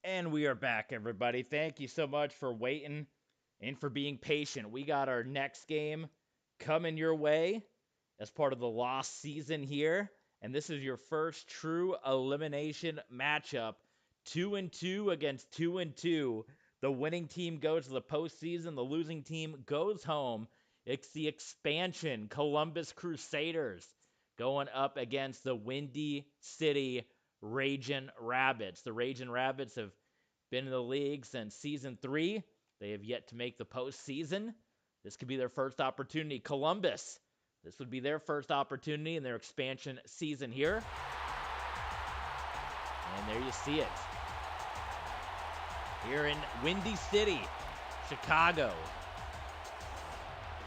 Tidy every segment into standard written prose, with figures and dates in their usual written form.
And we are back, everybody. Thank you so much for waiting and for being patient. We got our next game coming your way as part of the lost season here. And this is your first true elimination matchup. 2-2 against 2-2. The winning team goes to the postseason. The losing team goes home. It's the expansion Columbus Crusaders going up against the Windy City Ragin' Rabbits. The Ragin' Rabbits have been in the league since season 3. They have yet to make the postseason. This could be their first opportunity. Columbus, this would be their first opportunity in their expansion season here. And there you see it. Here in Windy City, Chicago.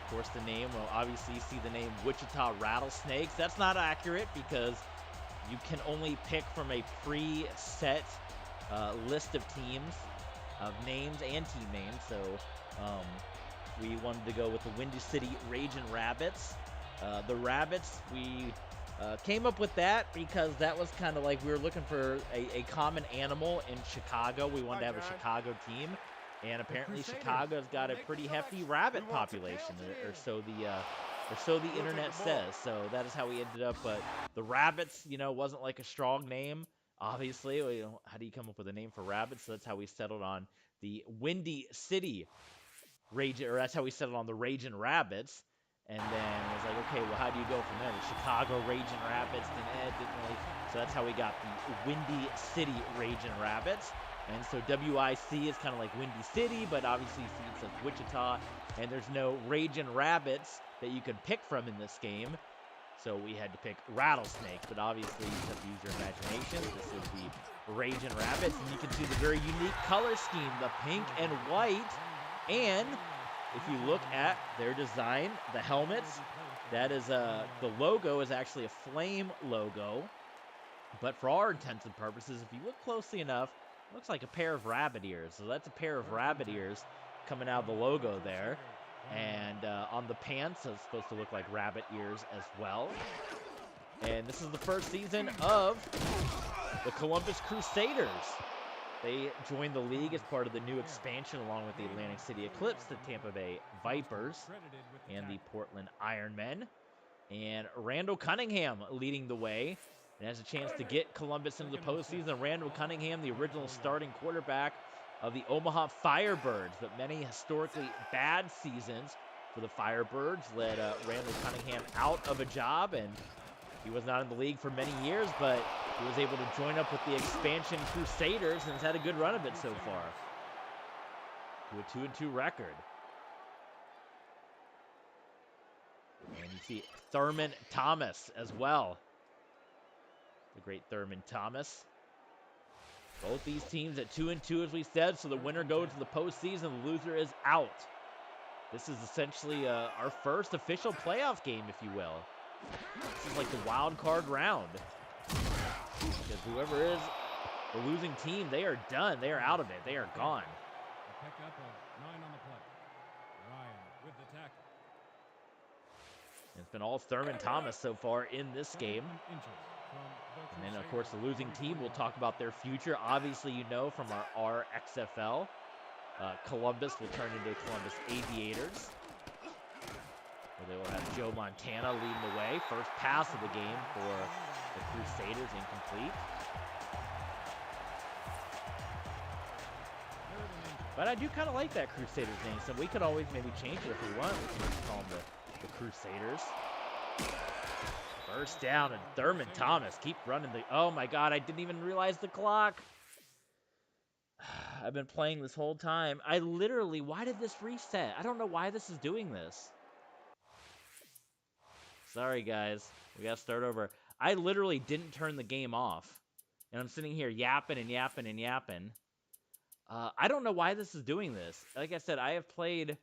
Of course, the name, well, obviously you see the name Wichita Rattlesnakes. That's not accurate because you can only pick from a preset list of teams, of names and team names. So we wanted to go with the Windy City Ragin' Rabbits. The Rabbits, we came up with that because that was kind of like we were looking for a common animal in Chicago. We wanted to have a Chicago team. And apparently Chicago's got a pretty hefty rabbit population, or so the internet says. So that is how we ended up. But the Rabbits, wasn't like a strong name. Obviously, how do you come up with a name for rabbits? So that's how we settled on the Windy City Ragin', or that's how we settled on the Ragin' Rabbits. And then it was like, okay, well, how do you go from there? The Chicago Ragin' Rabbits, didn't really. So that's how we got the Windy City Ragin' Rabbits. And so WIC is kind of like Windy City, but obviously you see it says Wichita, and there's no Ragin' Rabbits that you could pick from in this game. So we had to pick Rattlesnakes, but obviously you have to use your imagination. This is the Ragin' Rabbits, and you can see the very unique color scheme, the pink and white. And if you look at their design, the helmets, that is the logo is actually a flame logo. But for our intents and purposes, if you look closely enough, it looks like a pair of rabbit ears. So that's a pair of rabbit ears coming out of the logo there. And on the pants, it's supposed to look like rabbit ears as well. And this is the first season of the Columbus Crusaders. They joined the league as part of the new expansion along with the Atlantic City Eclipse, the Tampa Bay Vipers, and the Portland Ironmen. And Randall Cunningham leading the way. And has a chance to get Columbus into the postseason. Randall Cunningham, the original starting quarterback of the Omaha Firebirds, but many historically bad seasons for the Firebirds led Randall Cunningham out of a job, and he was not in the league for many years, but he was able to join up with the expansion Crusaders and has had a good run of it so far. To a 2-2 record. And you see Thurman Thomas as well. The great Thurman Thomas. Both these teams at 2-2, as we said, so the winner goes to the postseason, the loser is out. This is essentially our first official playoff game, if you will. This is like the wild card round. Because whoever is the losing team, they are done. They are out of it. They are gone. A pickup of 9 on the play. Ryan with the tackle. It's been all Thurman Thomas so far in this game. And then, of course, the losing team, we'll talk about their future. Obviously, you know from our RXFL, Columbus will turn into Columbus Aviators, where they will have Joe Montana leading the way. First pass of the game for the Crusaders, incomplete. But I do kind of like that Crusaders name, so we could always maybe change it if we want. We can just call them the Crusaders. First down, and Thurman Thomas keep running the... Oh my god, I didn't even realize the clock. I've been playing this whole time. I literally... Why did this reset? I don't know why this is doing this. Sorry, guys. We gotta start over. I literally didn't turn the game off. And I'm sitting here yapping and yapping and yapping. I don't know why this is doing this. Like I said, I have played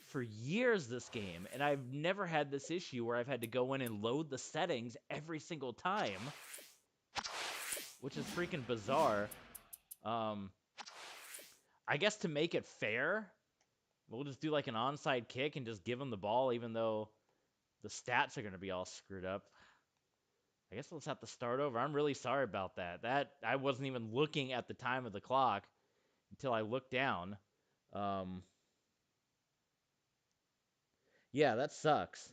for years this game, and I've never had this issue where I've had to go in and load the settings every single time, which is freaking bizarre. I guess to make it fair, we'll just do like an onside kick and just give them the ball, even though the stats are going to be all screwed up. I guess let's have to start over. I'm really sorry about that. I wasn't even looking at the time of the clock until I looked down. Yeah, that sucks.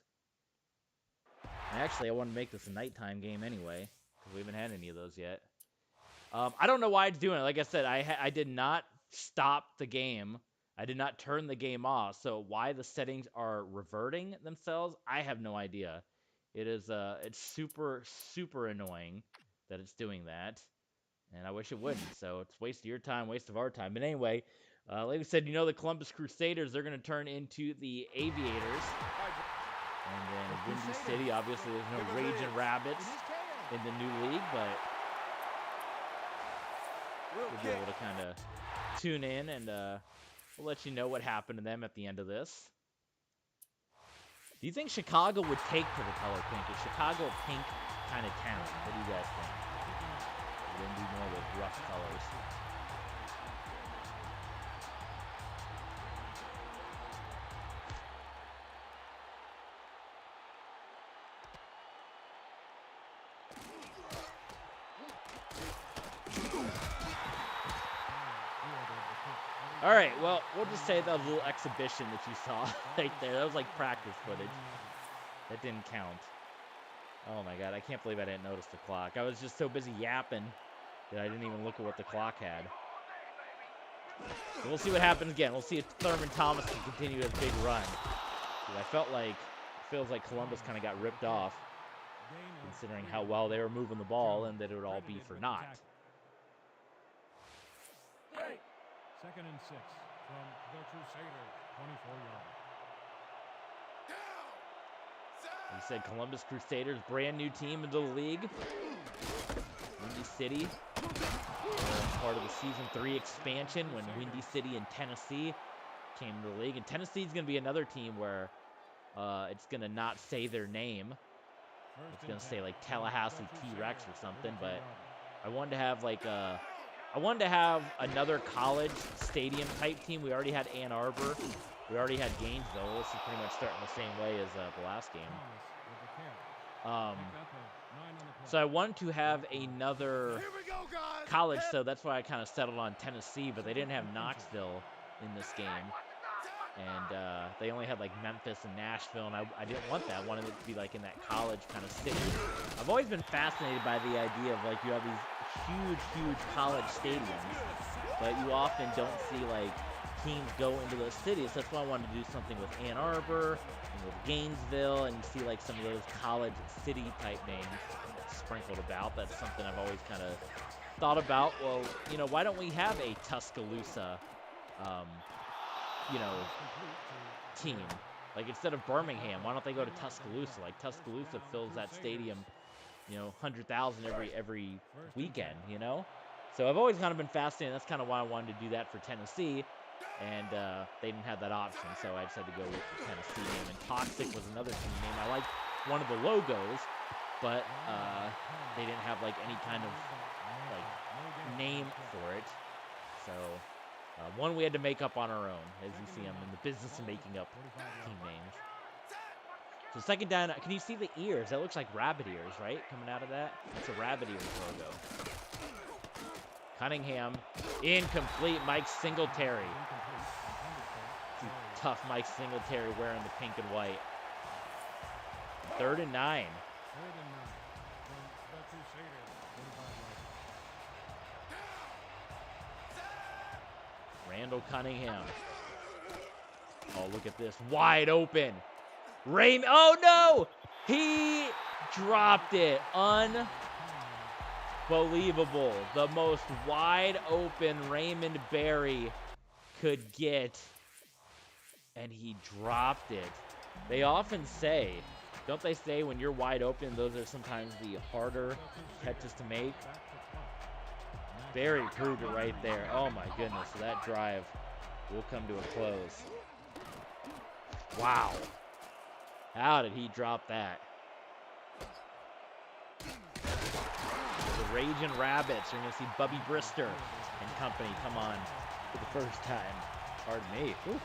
And actually, I wanted to make this a nighttime game anyway, because we haven't had any of those yet. I don't know why it's doing it. Like I said, I did not stop the game. I did not turn the game off. So why the settings are reverting themselves, I have no idea. It's super, super annoying that it's doing that. And I wish it wouldn't. So it's a waste of your time, waste of our time. But anyway, like I said, the Columbus Crusaders, they're going to turn into the Aviators. And then Windy City, obviously there's no Raging Rabbits in the new league, but we'll be able to kind of tune in, and we'll let you know what happened to them at the end of this. Do you think Chicago would take to the color pink? Is Chicago a pink kind of town? What do you guys think? We're going to do more of those rough colors. All right, well, we'll just say that was a little exhibition that you saw right there. That was like practice footage. That didn't count. Oh my God, I can't believe I didn't notice the clock. I was just so busy yapping that I didn't even look at what the clock had. So we'll see what happens again. We'll see if Thurman Thomas can continue his big run. Dude, it feels like Columbus kind of got ripped off, considering how well they were moving the ball and that it would all be for naught. 2nd and 6 from the Crusaders, 24 yards. Like I said, Columbus Crusaders, brand new team into the league. Windy City, part of the Season 3 expansion when Windy City and Tennessee came to the league. And Tennessee's going to be another team where it's going to not say their name. It's going to say like Tallahassee T-Rex or something, but I wanted to have another college stadium type team. We already had Ann Arbor. We already had Gainesville. This is pretty much starting the same way as the last game. So I wanted to have another college, so that's why I kind of settled on Tennessee, but they didn't have Knoxville in this game. And they only had like Memphis and Nashville, and I didn't want that. I wanted it to be like in that college kind of city. I've always been fascinated by the idea of like you have these huge college stadiums, but you often don't see like teams go into those cities. That's why I wanted to do something with Ann Arbor and with Gainesville, and you see like some of those college city type names sprinkled about. That's something I've always kind of thought about. Well, why don't we have a Tuscaloosa team? Like instead of Birmingham, why don't they go to Tuscaloosa? Like Tuscaloosa fills that stadium, 100,000 every weekend, So I've always kind of been fascinated. That's kind of why I wanted to do that for Tennessee, and they didn't have that option, so I decided to go with the Tennessee name. And Toxic was another team name. I liked one of the logos, but they didn't have like any kind of like name for it. So one we had to make up on our own, as you see. I'm in the business of making up team names. So second down, can you see the ears? That looks like rabbit ears, right? Coming out of that? That's a rabbit ears logo. Cunningham, incomplete. Mike Singletary. Tough Mike Singletary wearing the pink and white. 3rd and 9. Randall Cunningham. Oh, look at this. Wide open. Raymond. Oh, no. He dropped it. Unbelievable. The most wide open Raymond Berry could get. And he dropped it. They often say, don't they say when you're wide open, those are sometimes the harder catches to make? Berry proved it right there. Oh my goodness, so that drive will come to a close. Wow. How did he drop that? The Raging Rabbits. You're going to see Bubby Brister and company come on for the first time. Pardon me. Whew.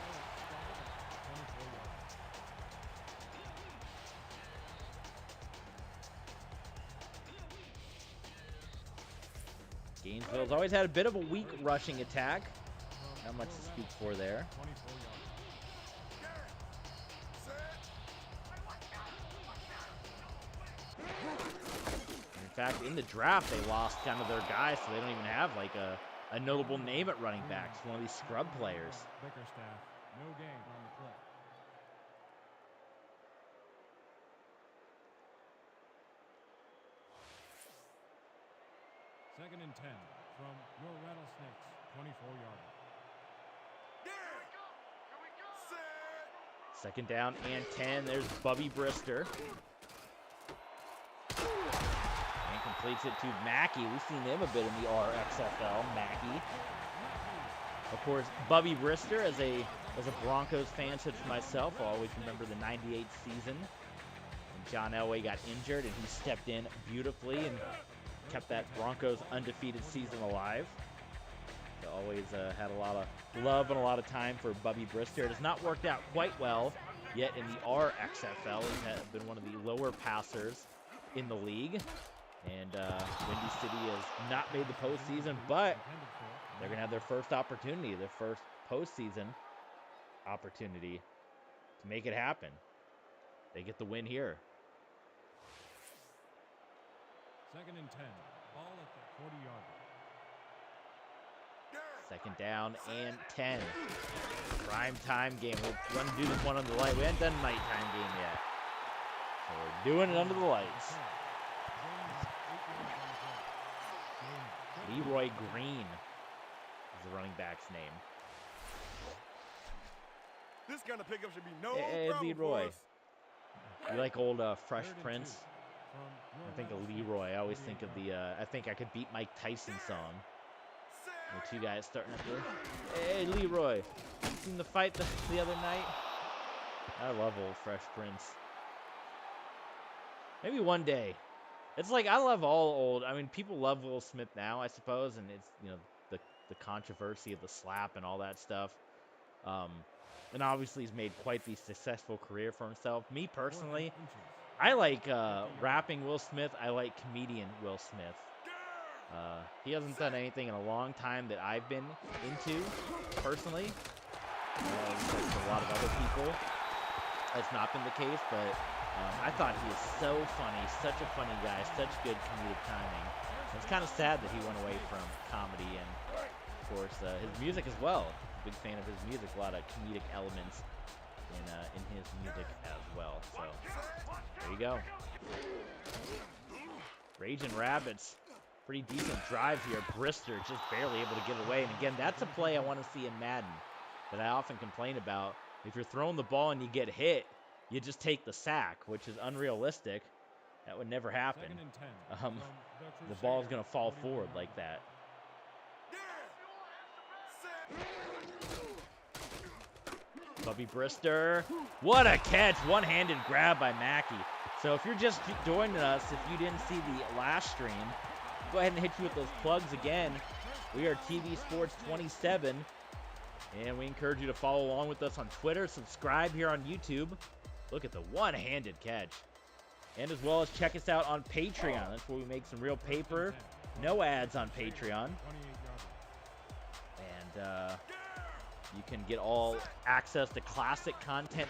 Gainesville's always had a bit of a weak rushing attack. Not much to speak for there. 24 yards. In fact, in the draft, they lost kind of their guys, so they don't even have like a notable name at running back. It's one of these scrub players. Bickerstaff, no gain on the play. Second and 10 from your Rattlesnakes, 24-yarder. Second down and 10. There's Bubby Brister. And completes it to Mackey. We've seen him a bit in the RXFL, Mackey. Of course, Bubby Brister, as a Broncos fan such as myself, I'll always remember the 98 season. And John Elway got injured, and he stepped in beautifully and kept that Broncos undefeated season alive. So always had a lot of love and a lot of time for Bubby Brister. It has not worked out quite well yet in the RXFL. He's been one of the lower passers in the league. And Windy City has not made the postseason, but they're going to have their first opportunity, their first postseason opportunity to make it happen. They get the win here. Second and 10, ball at the 40-yard line. Second down and 10. Prime time game. We're going to do this one under the light. We haven't done nighttime game yet. So we're doing it under the lights. Leroy Green is the running back's name. This kind of pickup should be no Hey, problem Leroy. for us. You like old Fresh Third and Prince? 2 from your I think of Rattlesnakes, Leroy. I always think of 48-yarder. the I Think I Could Beat Mike Tyson song. The two guys starting up there. Hey, Leroy. You seen the fight the other night? I love old Fresh Prince. Maybe one day. It's like, I love all old. I mean, people love Will Smith now, I suppose, and it's, you know, the controversy of the slap and all that stuff. And obviously he's made quite the successful career for himself. Me personally, I like rapping Will Smith. I like comedian Will Smith. He hasn't done anything in a long time that I've been into, personally. Like a lot of other people, that's not been the case, but I thought he was so funny, such a funny guy, such good comedic timing. It's kind of sad that he went away from comedy and, of course, his music as well. Big fan of his music, a lot of comedic elements in his music as well. So there you go. Raging Rabbits, pretty decent drive here. Brister just barely able to get away. And again, that's a play I want to see in Madden that I often complain about. If you're throwing the ball and you get hit, you just take the sack, which is unrealistic. That would never happen. Second and 10 from The ball's Crusaders, going to fall 41 forward yards. like that. Bubby Brister. What a catch. One-handed grab by Mackey. So if you're just joining us, if you didn't see the last stream, go ahead and hit you with those plugs again. We are TV Sports 27. And we encourage you to follow along with us on Twitter. Subscribe here on YouTube. Look at the one-handed catch. And as well as check us out on Patreon. That's where we make some real paper. No ads on Patreon. 28-yarder. And you can get all access to classic content,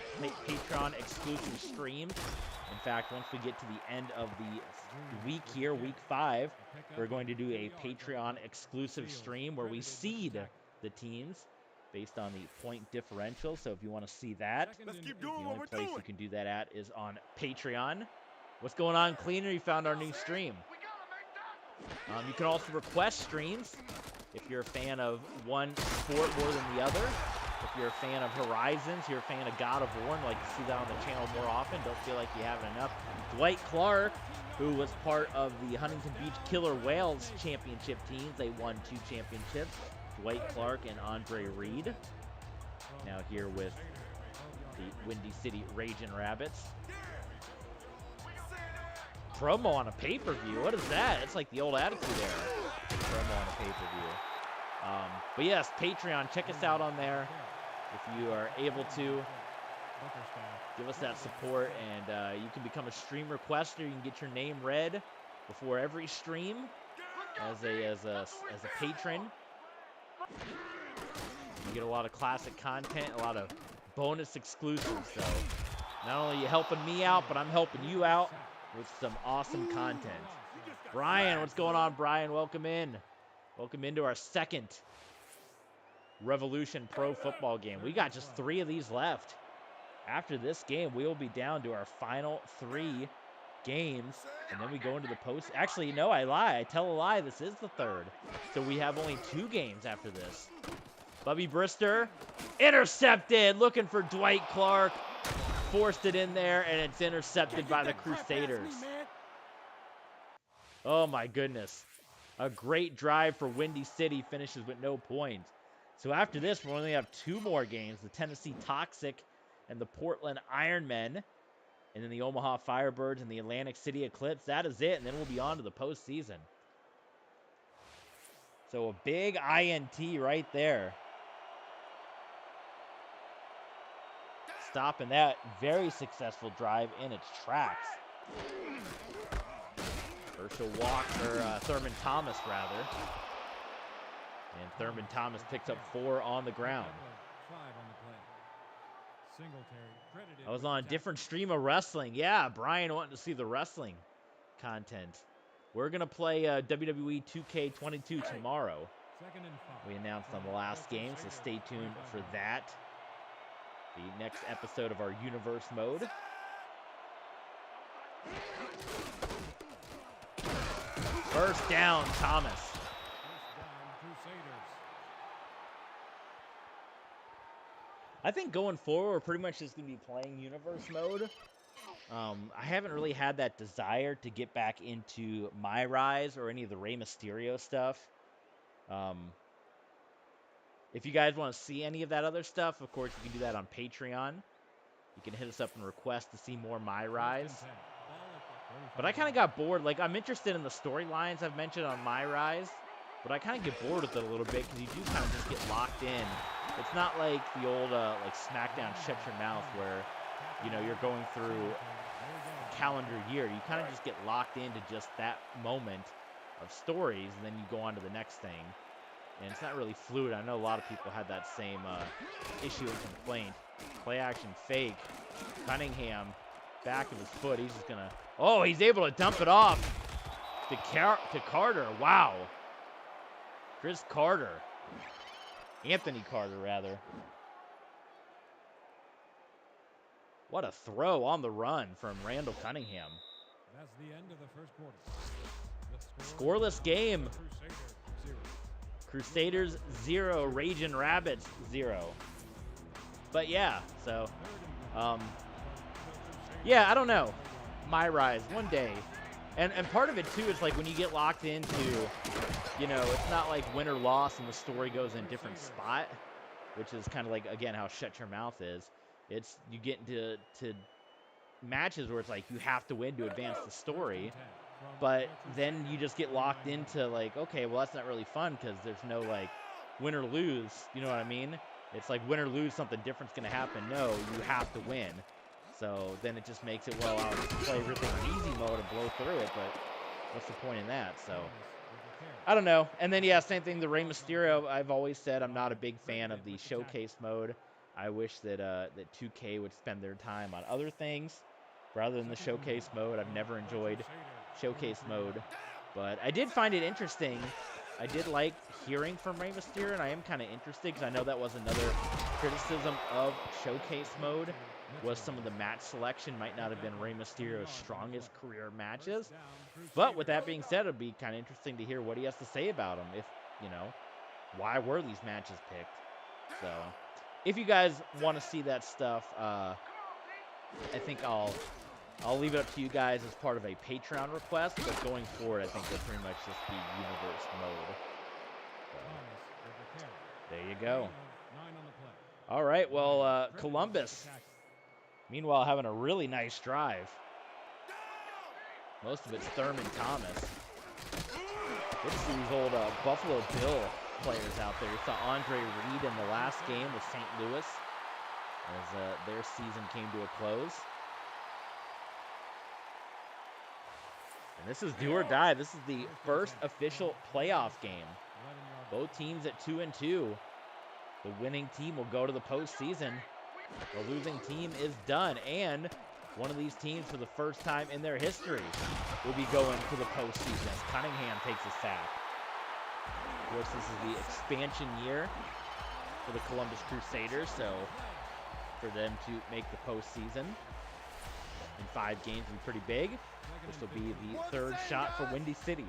Patreon exclusive streams. In fact, once we get to the end of the week here, week 5, we're going to do a Patreon exclusive stream where we seed the teams based on the point differential. So if you want to see that, Let's keep the doing what only we're place doing. you can do that at is on Patreon. What's going on, Cleaner? You found our new stream. You can also request streams if you're a fan of one sport more than the other. If you're a fan of Horizons, you're a fan of God of War, and like to see that on the channel more often, don't feel like you have it enough. Dwight Clark, who was part of the Huntington Beach Killer Whales championship teams. They won 2 championships. Dwight Clark and Andre Reed. Now here with the Windy City Raging Rabbits. Promo on a pay-per-view. What is that? It's like the old Attitude Era. Promo on a pay-per-view. But yes, Patreon. Check us out on there. If you are able to, give us that support, and you can become a stream requester. You can get your name read before every stream. as a patron. You get a lot of classic content, a lot of bonus exclusives. So not only are you helping me out, but I'm helping you out with some awesome content. Brian, what's going on, Brian? Welcome in. Welcome into our second Revolution Pro football game. We got just 3 of these left. After this game, we will be down to our final 3 games, and then we go into the post. Actually, no, I lie. I tell a lie. This is the 3rd. So we have only 2 games after this. Bubby Brister, intercepted. Looking for Dwight Clark. Forced it in there, and it's intercepted by the Crusaders. Oh, my goodness. A great drive for Windy City finishes with no points. So after this, we only have 2 more games. The Tennessee Toxic and the Portland Ironmen. And then the Omaha Firebirds and the Atlantic City Eclipse. That is it, and then we'll be on to the postseason. So a big INT right there. Stopping that very successful drive in its tracks. Thurman Thomas, rather. And Thurman Thomas picks up 4 on the ground. I was on a different stream of wrestling. Yeah, Brian wanting to see the wrestling content. We're going to play WWE 2K22 tomorrow. We announced on the last game, so stay tuned for that. The next episode of our Universe mode. First down, Thomas. I think going forward, we're pretty much just going to be playing Universe mode. I haven't really had that desire to get back into My Rise or any of the Rey Mysterio stuff. If you guys want to see any of that other stuff, of course, you can do that on Patreon. You can hit us up and request to see more My Rise. But I kind of got bored. Like, I'm interested in the storylines I've mentioned on My Rise, but I kind of get bored with it a little bit because you do kind of just get locked in. It's not like the old, like, SmackDown Shut Your Mouth where, you know, you're going through a calendar year. You kind of just get locked into just that moment of stories, and then you go on to the next thing. And it's not really fluid. I know a lot of people had that same issue and complaint. Play action fake. Cunningham, back of his foot. He's just going to... Oh, he's able to dump it off to Carter. Wow. Chris Carter. Anthony Carter, rather. What a throw on the run from Randall Cunningham. That's the end of the first quarter. Scoreless game. Crusaders 0, Ragin' Rabbits 0. But yeah, so, yeah, I don't know. My Rise, one day. And part of it, too, is like when you get locked into, you know, it's not like win or loss and the story goes in a different spot, which is kind of like, again, how Shut Your Mouth is. It's, you get into matches where it's like you have to win to advance the story. But then you just get locked into like, okay, well, that's not really fun because there's no like win or lose. You know what I mean? It's like win or lose, something different's going to happen. No, you have to win. So then it just makes it, well, I'll just play everything in easy mode and blow through it. But what's the point in that? So I don't know. And then, yeah, same thing. The Rey Mysterio, I've always said I'm not a big fan of the showcase mode. I wish that that 2K would spend their time on other things rather than the showcase mode. I've never enjoyed showcase mode, but I did find it interesting. I did like hearing from Rey Mysterio, and I am kind of interested because I know that was another criticism of showcase mode, was some of the match selection might not have been Rey Mysterio's strongest career matches. But with that being said, it'd be kind of interesting to hear what he has to say about them. If, you know, why were these matches picked? So if you guys want to see that stuff, I think I'll leave it up to you guys as part of a Patreon request, but going forward, I think they'll pretty much just be universe mode. So, there you go. All right, well, Columbus, meanwhile, having a really nice drive. Most of it's Thurman Thomas. Good to see these old Buffalo Bill players out there. We saw Andre Reed in the last game with St. Louis as their season came to a close. And This is do or die. This is the first official playoff game. Both teams at 2-2. The winning team will go to the postseason. The losing team is done. And one of these teams, for the first time in their history, will be going to the postseason as Cunningham takes a sack. Of course, this is the expansion year for the Columbus Crusaders, so for them to make the postseason in 5 games would be pretty big. This will be the third shot for Windy City.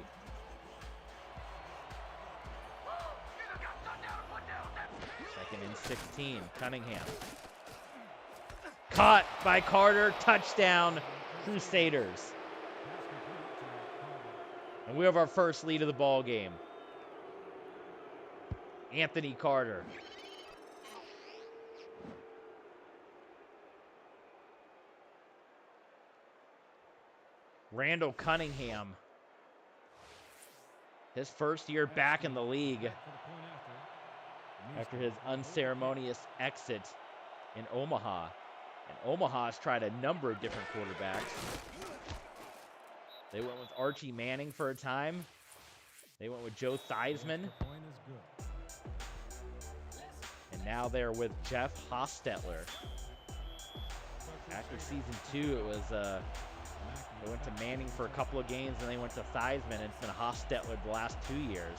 Second and 16, Cunningham. Caught by Carter, touchdown, Crusaders. And we have our first lead of the ball game. Anthony Carter. Randall Cunningham. His first year back in the league after his unceremonious exit in Omaha. And Omaha's tried a number of different quarterbacks. They went with Archie Manning for a time. They went with Joe Theismann. And now they're with Jeff Hostetler. After season 2, it was they went to Manning for a couple of games, and they went to Theismann, and it's been Hostetler the last 2 years.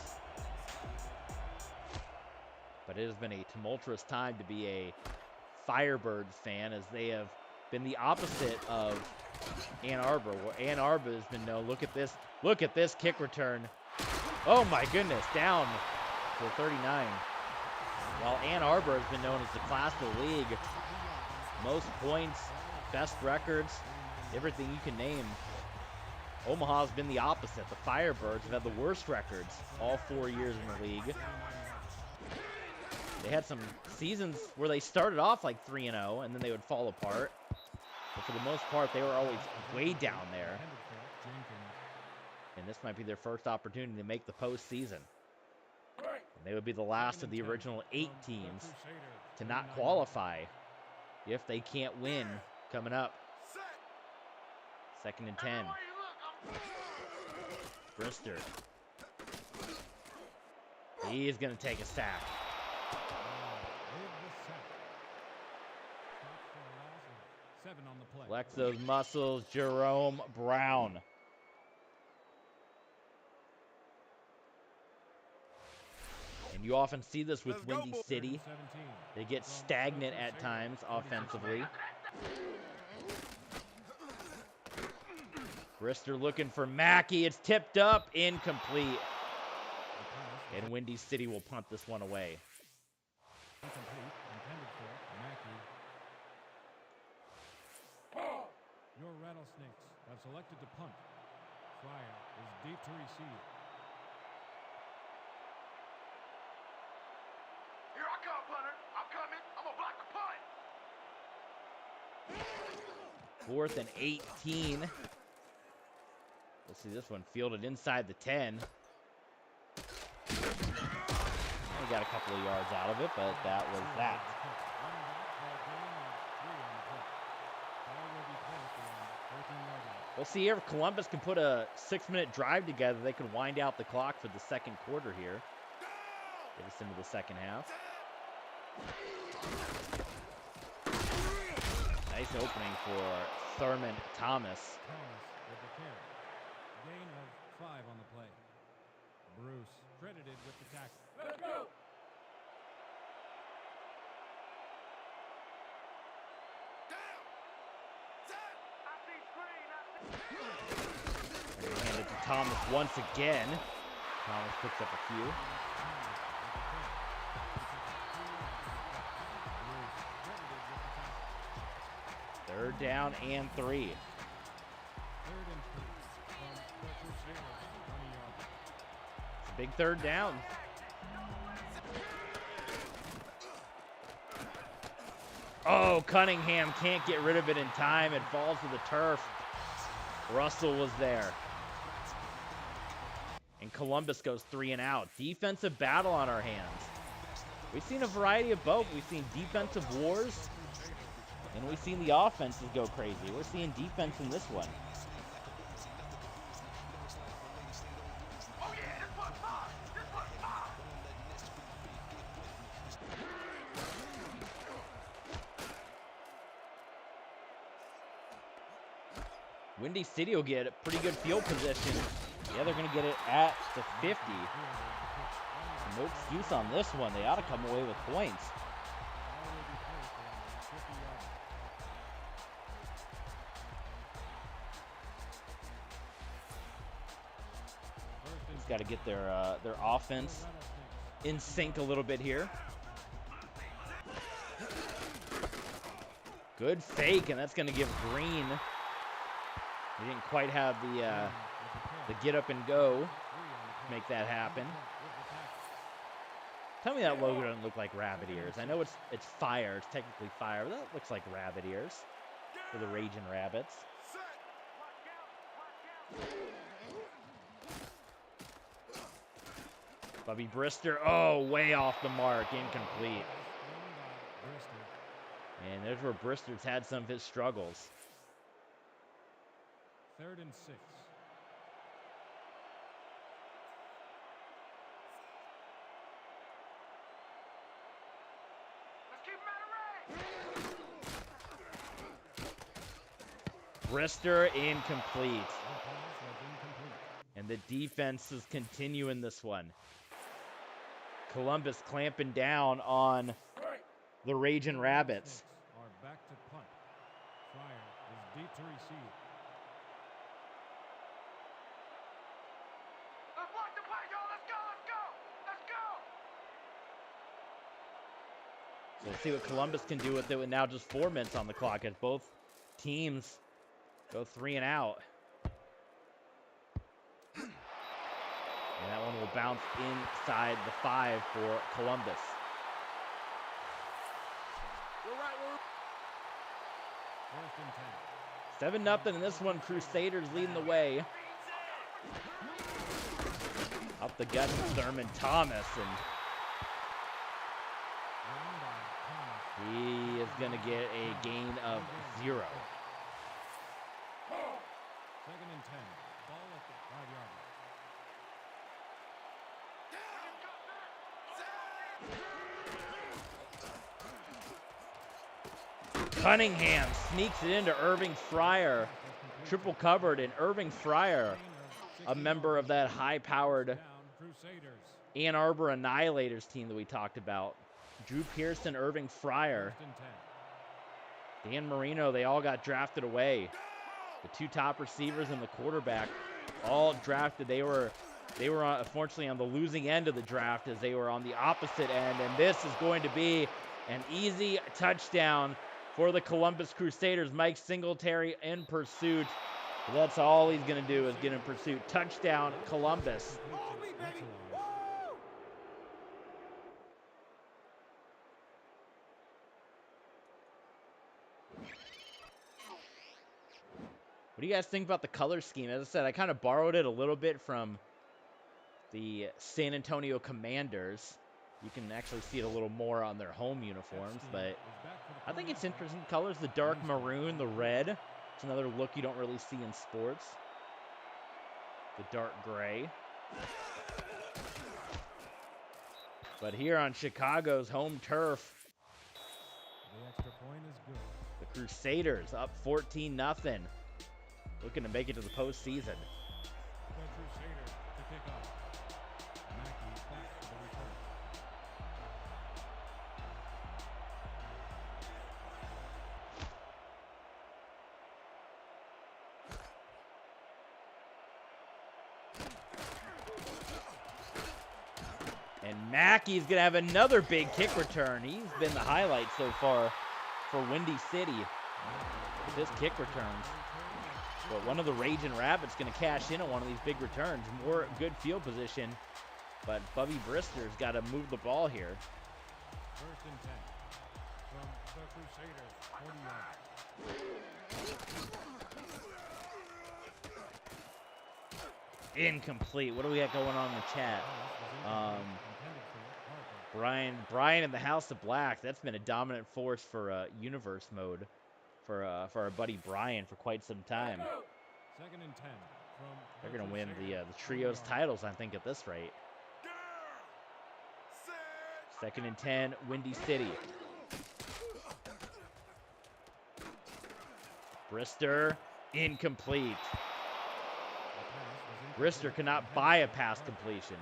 But it has been a tumultuous time to be a Firebirds fan, as they have been the opposite of Ann Arbor, where Ann Arbor has been known. Look at this kick return. Oh my goodness, down to 39. While Ann Arbor has been known as the class of the league, most points, best records, everything you can name, Omaha's been the opposite. The Firebirds have had the worst records all 4 years in the league. They had some seasons where they started off like 3-0 and then they would fall apart. But for the most part, they were always way down there. And this might be their first opportunity to make the postseason. And they would be the last of the original 8 teams to not qualify if they can't win coming up. Second and 10. Brister. He is going to take a sack. Flex those muscles, Jerome Brown. And you often see this with Windy City. They get stagnant at times offensively. Brister looking for Mackey. It's tipped up, incomplete. And Windy City will punt this one away. Your Rattlesnakes have selected to punt. Flyer is deep to receive. Here I come, punter. I'm coming. I'm gonna block the punt. 4th and 18. Let's see this one fielded inside the 10. He got a couple of yards out of it, but that was that. We'll see here if Columbus can put a 6-minute drive together. They could wind out the clock for the second quarter here. Get us into the second half. Nice opening for Thurman Thomas. With the carry. Gain of 5 on the play. Bruce credited with the tackle. Let's go! And hand it to Thomas once again. Thomas picks up a few. Third down and 3. Third and 3 from the Crusaders, 20 yards. It's a big third down. Oh, Cunningham can't get rid of it in time. It falls to the turf. Russell was there. And Columbus goes 3 and out. Defensive battle on our hands. We've seen a variety of both. We've seen defensive wars, and we've seen the offenses go crazy. We're seeing defense in this one. Windy City will get a pretty good field position. Yeah, they're going to get it at the 50. No excuse on this one. They ought to come away with points. Just got to get their offense in sync a little bit here. Good fake, and that's going to give Green. He didn't quite have the get up and go to make that happen. Tell me that logo doesn't look like rabbit ears. I know it's fire. It's technically fire, but that looks like rabbit ears for the Raging Rabbits. Bubby Brister, oh, way off the mark, incomplete. And there's where Brister's had some of his struggles. 3rd and 6. Let's keep him at a range. Brister incomplete. And the defense is continuing this one. Columbus clamping down on the Raging Rabbits. Are back to punt. Fryer is deep to receive. Let's block the play, y'all. Let's go. So we'll see what Columbus can do with it with now just 4 minutes on the clock as both teams go 3 and out. And that one will bounce inside the 5 for Columbus. 7-0 in this one. Crusaders leading the way. Up the gut to Thurman Thomas, and he is going to get a gain of 0. 2nd and 10. Ball at the 5-yard line. Cunningham sneaks it into Irving Fryer. Triple covered, and Irving Fryer, a member of that high-powered Ann Arbor Annihilators team that we talked about. Drew Pearson, Irving Fryer, Dan Marino, they all got drafted away. The 2 top receivers and the quarterback all drafted. They were unfortunately on the losing end of the draft as they were on the opposite end, and this is going to be an easy touchdown for the Columbus Crusaders. Mike Singletary in pursuit. That's all he's going to do is get in pursuit. Touchdown, Columbus. What do you guys think about the color scheme? As I said, I kind of borrowed it a little bit from the San Antonio Commanders. You can actually see it a little more on their home uniforms, but I think it's interesting colors. The dark maroon, the red. It's another look you don't really see in sports. The dark gray. But here on Chicago's home turf, The extra point is good. the Crusaders up 14-0. Looking to make it to the postseason. The Crusaders to kick off. Mackey back for the return. And Mackey's going to have another big kick return. He's been the highlight so far for Windy City with his kick returns. But one of the Raging Rabbits going to cash in on one of these big returns. More good field position. But Bubby Brister's got to move the ball here. 1st and 10 from the Crusaders, 40 yards. Incomplete. What do we got going on in the chat? Brian in the House of Black. That's been a dominant force for Universe mode for our buddy Brian for quite some time. 2nd and 10 from They're going to win the trios titles, I think, at this rate. 2nd and 10, Windy City. Brister Incomplete. The pass was Brister incomplete. cannot buy a pass completion.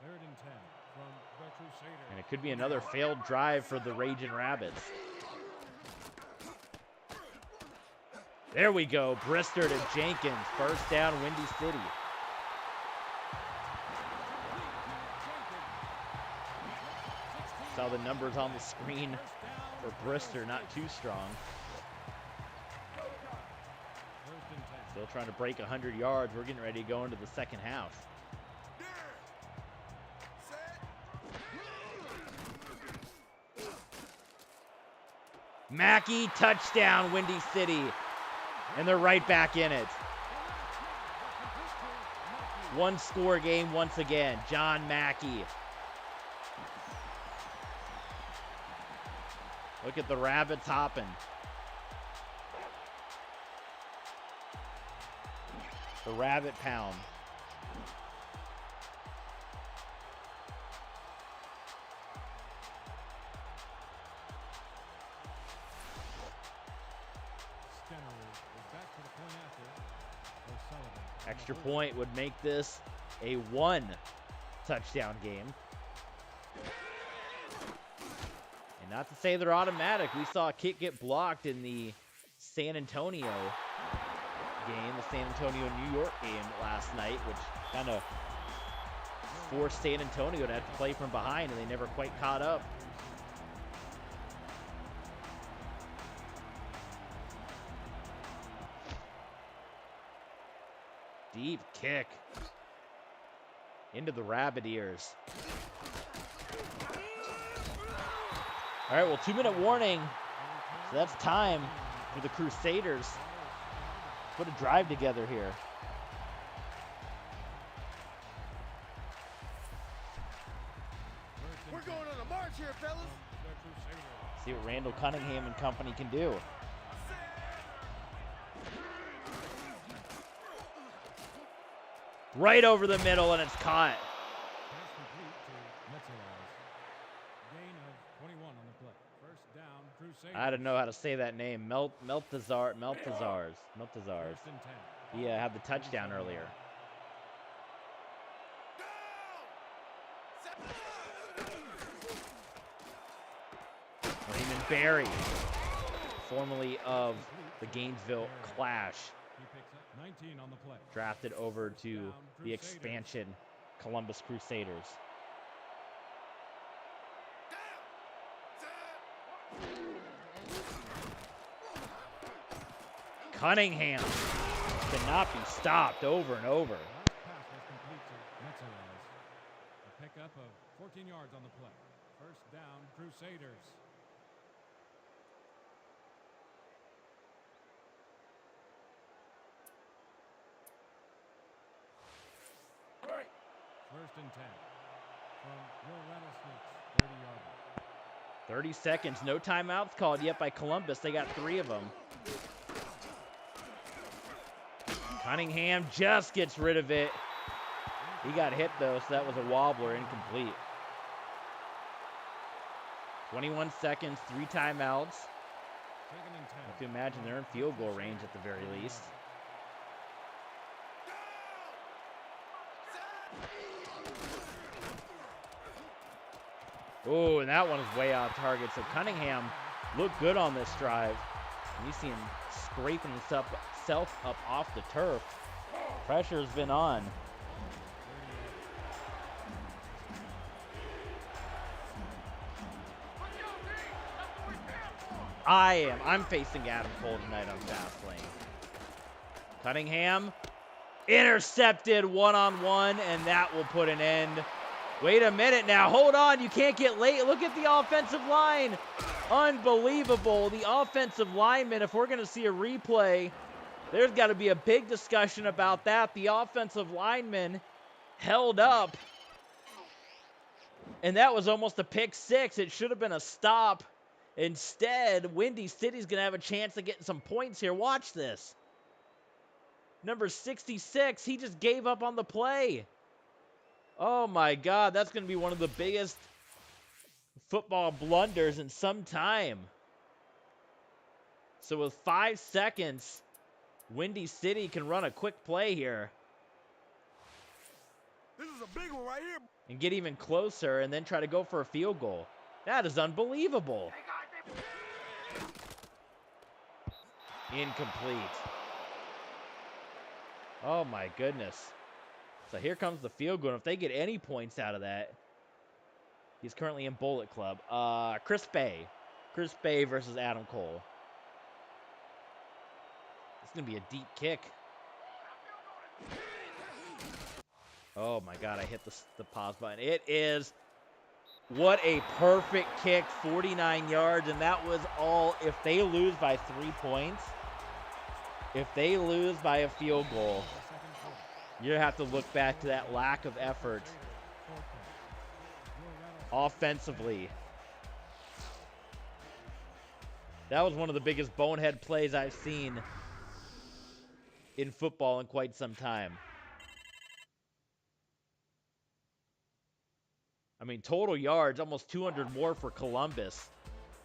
Third and 10 from the Crusaders. And it could be another failed drive for the Raging Rabbits. There we go. Brister to Jenkins. First down, Windy City. Saw the numbers on the screen for Brister, not too strong. First and 10. Still trying to break 100 yards. We're getting ready to go into the second half. Mackey, touchdown, Windy City. And they're right back in it. One score game once again. John Mackey. Look at the Rabbits hopping. The Rabbit Pound. Extra point would make this a 1 touchdown game. And not to say they're automatic. We saw a kick get blocked in the San Antonio game, the San Antonio-New York game last night, which kind of forced San Antonio to have to play from behind, and they never quite caught up. Deep kick into the Rabbit ears. All right, well, 2-minute warning. So that's time for the Crusaders to put a drive together here. We're going on a march here, fellas. See what Randall Cunningham and company can do. Right over the middle, and it's caught. Pass complete to Metzelas. Gain of 21 on the play. First down, Crusaders. I don't know how to say that name. Meltazars. First and 10. He had the touchdown earlier. Raymond Berry, formerly of the Gainesville Clash, He picks up 19 on the play. drafted over to the expansion Columbus Crusaders. Cunningham cannot be stopped over and over. Last pass was complete to Metzelas. A pickup of 14 yards on the play. First down, Crusaders. First and 10 from your Rattlesnakes, 30-yard line. 30 seconds, no timeouts called yet by Columbus. They got 3 of them. Cunningham just gets rid of it. He got hit though, so that was a wobbler, incomplete. 21 seconds, 3 timeouts. Second and 10. I have to imagine they're in field goal range at the very least. Oh, and that one is way off target. So Cunningham looked good on this drive. And you see him scraping himself up off the turf. Pressure's been on. I'm facing Adam Cole tonight on Fastlane. Cunningham intercepted one-on-one, and that will put an end. Wait a minute now. Hold on. You can't get late. Look at the offensive line. Unbelievable. The offensive lineman, if we're going to see a replay, there's got to be a big discussion about that. The offensive lineman held up, and that was almost a pick six. It should have been a stop. Instead, Windy City's going to have a chance of getting some points here. Watch this. Number 66, he just gave up on the play. Oh, my God. That's going to be one of the biggest football blunders in some time. So with 5 seconds, Windy City can run a quick play here. This is a big one right here. And get even closer and then try to go for a field goal. That is unbelievable. Incomplete. Oh my goodness. So here comes the field goal. If they get any points out of that, he's currently in Bullet Club. Chris Bay. Chris Bay versus Adam Cole. It's going to be a deep kick. Oh my God, I hit the pause button. It is, what a perfect kick, 49 yards, and that was all. If they lose by 3 points, if they lose by a field goal, you have to look back to that lack of effort offensively. That was one of the biggest bonehead plays I've seen in football in quite some time. I mean, total yards, almost 200 more for Columbus.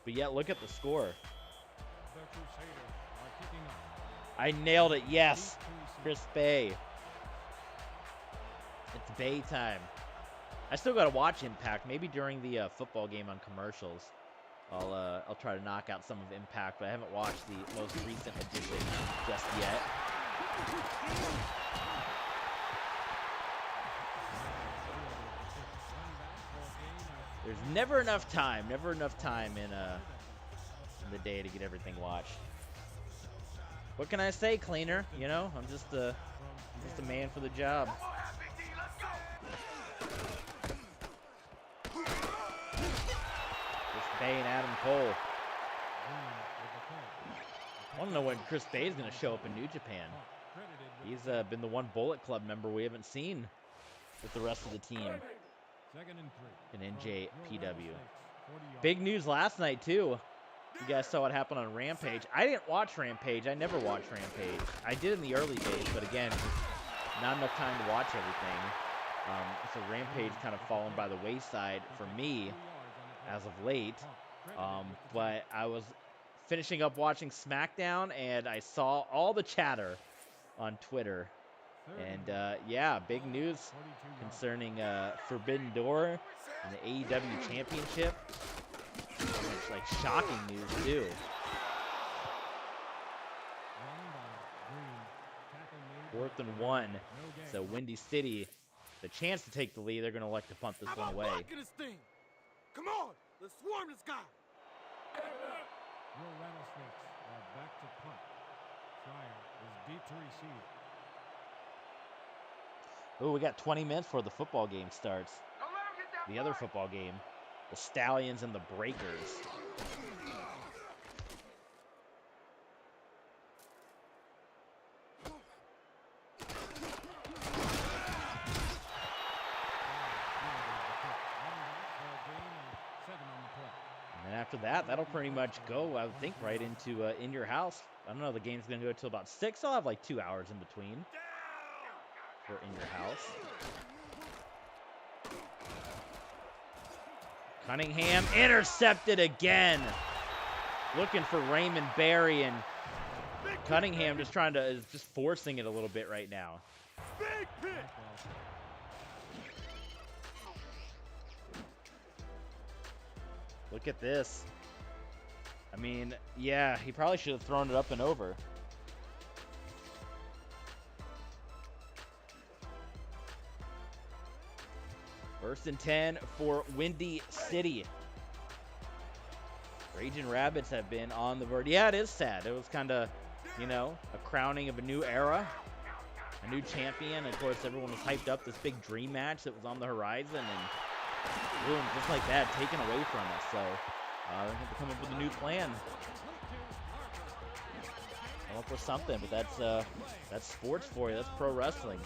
But yet, look at the score. I nailed it. Yes. Chris Bay. It's Bay time. I still got to watch Impact. Maybe during the football game on commercials, I'll try to knock out some of Impact, but I haven't watched the most recent edition just yet. There's never enough time in the day to get everything watched. What can I say, cleaner? You know, I'm just a man for the job. Chris Bay and Adam Cole. I want to know when Chris Bay is going to show up in New Japan. He's been the one Bullet Club member we haven't seen with the rest of the team in NJPW. Big news last night, too. You guys saw what happened on Rampage. I didn't watch Rampage. I never watched Rampage. I did in the early days, but again, not enough time to watch everything. So Rampage kind of fallen by the wayside for me as of late. But I was finishing up watching SmackDown, and I saw all the chatter on Twitter. And yeah, big news concerning Forbidden Door and the AEW Championship. It's like shocking news too. Fourth and 1. So Windy City, the chance to take the lead, they're going to elect to punt this one away. Come on, let's swarm this guy. Your Rattlesnakes are back to punt. Fryer is deep to receive. Oh, we got 20 minutes before the football game starts. The other football game, the Stallions and the Breakers. And then after that, that'll pretty much go, I would think, right into In Your House. I don't know, the game's going to go until about 6. I'll have like 2 hours in between for In Your House. Cunningham intercepted again. Looking for Raymond Berry, and Cunningham is just forcing it a little bit right now. Big hit. Look at this. I mean, yeah, he probably should have thrown it up and over. First and 10 for Windy City. Raging Rabbits have been on the board. Yeah, it is sad. It was kind of, you know, a crowning of a new era, a new champion. Of course, everyone was hyped up this big dream match that was on the horizon, and boom, just like that, taken away from us. So they have to come up with a new plan. Come up with something, but that's sports for you. That's pro wrestling.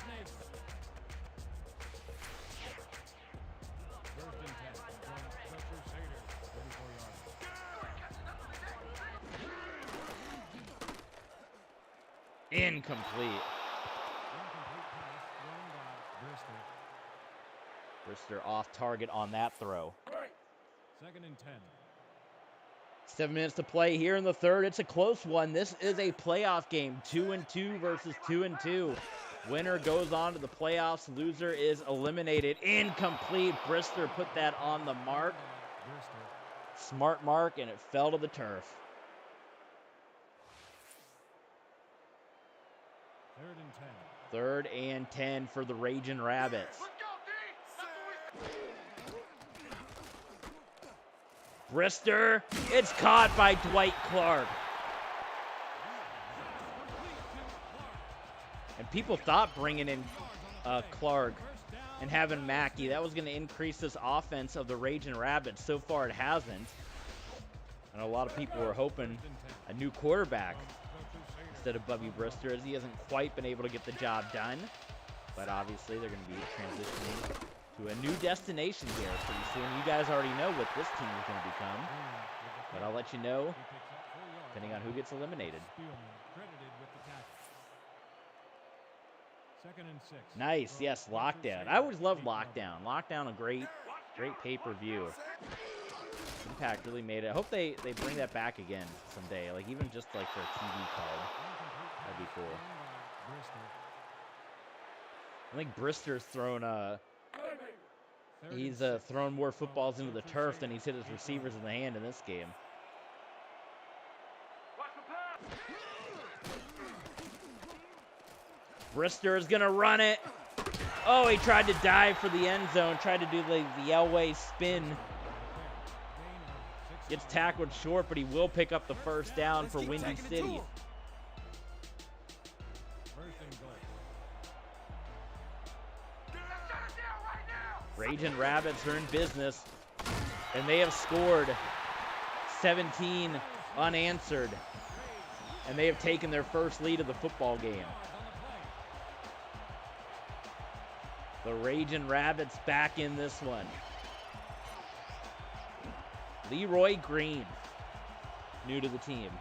Incomplete. Brister off target on that throw. Second and 10. 7 minutes to play here in the third. It's a close one. This is a playoff game. 2-2 versus 2-2. Winner goes on to the playoffs. Loser is eliminated. Incomplete. Brister put that on the mark. Smart mark, and it fell to the turf. Third and 10. 3rd and 10 for the Ragin' Rabbits. Brister, it's caught by Dwight Clark. And people thought bringing in Clark and having Mackey, that was going to increase this offense of the Ragin' Rabbits. So far, it hasn't. And a lot of people were hoping a new quarterback instead of Bubby Brister, as he hasn't quite been able to get the job done. But obviously, they're going to be transitioning to a new destination here pretty soon. You guys already know what this team is going to become. But I'll let you know, depending on who gets eliminated. Second and 6. Nice, yes, Lockdown. I always loved Lockdown. Lockdown, a great pay-per-view. Impact really made it. I hope they bring that back again someday, like even just like for a TV card. That'd be cool. I think Brister's thrown he's thrown more footballs into the turf than he's hit his receivers in the hand in this game. Brister is gonna run it. Oh, he tried to dive for the end zone, tried to do the Elway spin. Gets tackled short, but he will pick up the first down for Windy City. Ragin' Rabbits are in business, and they have scored 17 unanswered, and they have taken their first lead of the football game. The Ragin' Rabbits back in this one. Leroy Green, new to the team.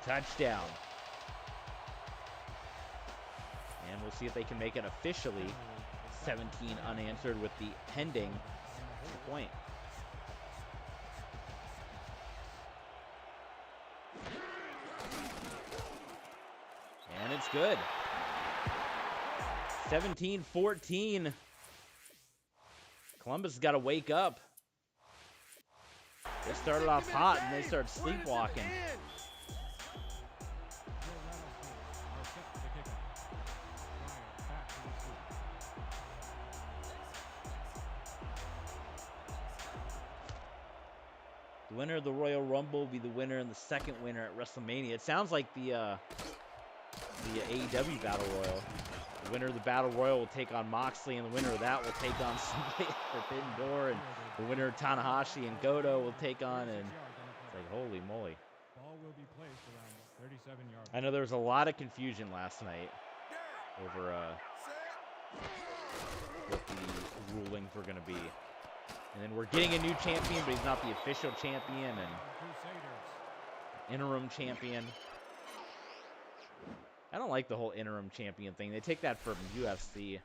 Touchdown. And we'll see if they can make it officially 17 unanswered with the pending point. And it's good. 17-14. Columbus has got to wake up. They started off hot and they started sleepwalking. The winner of the Royal Rumble will be the winner and the second winner at WrestleMania. It sounds like the AEW Battle Royal. The winner of the Battle Royal will take on Moxley, and the winner of that will take on somebody at Forbidden Door, and the winner of Tanahashi and Goto will take on, and it's like, holy moly. Ball will be placed around 37 yards. I know there was a lot of confusion last night over what the rulings were going to be. And then we're getting a new champion, but he's not the official champion, and interim champion. I don't like the whole interim champion thing. They take that from UFC.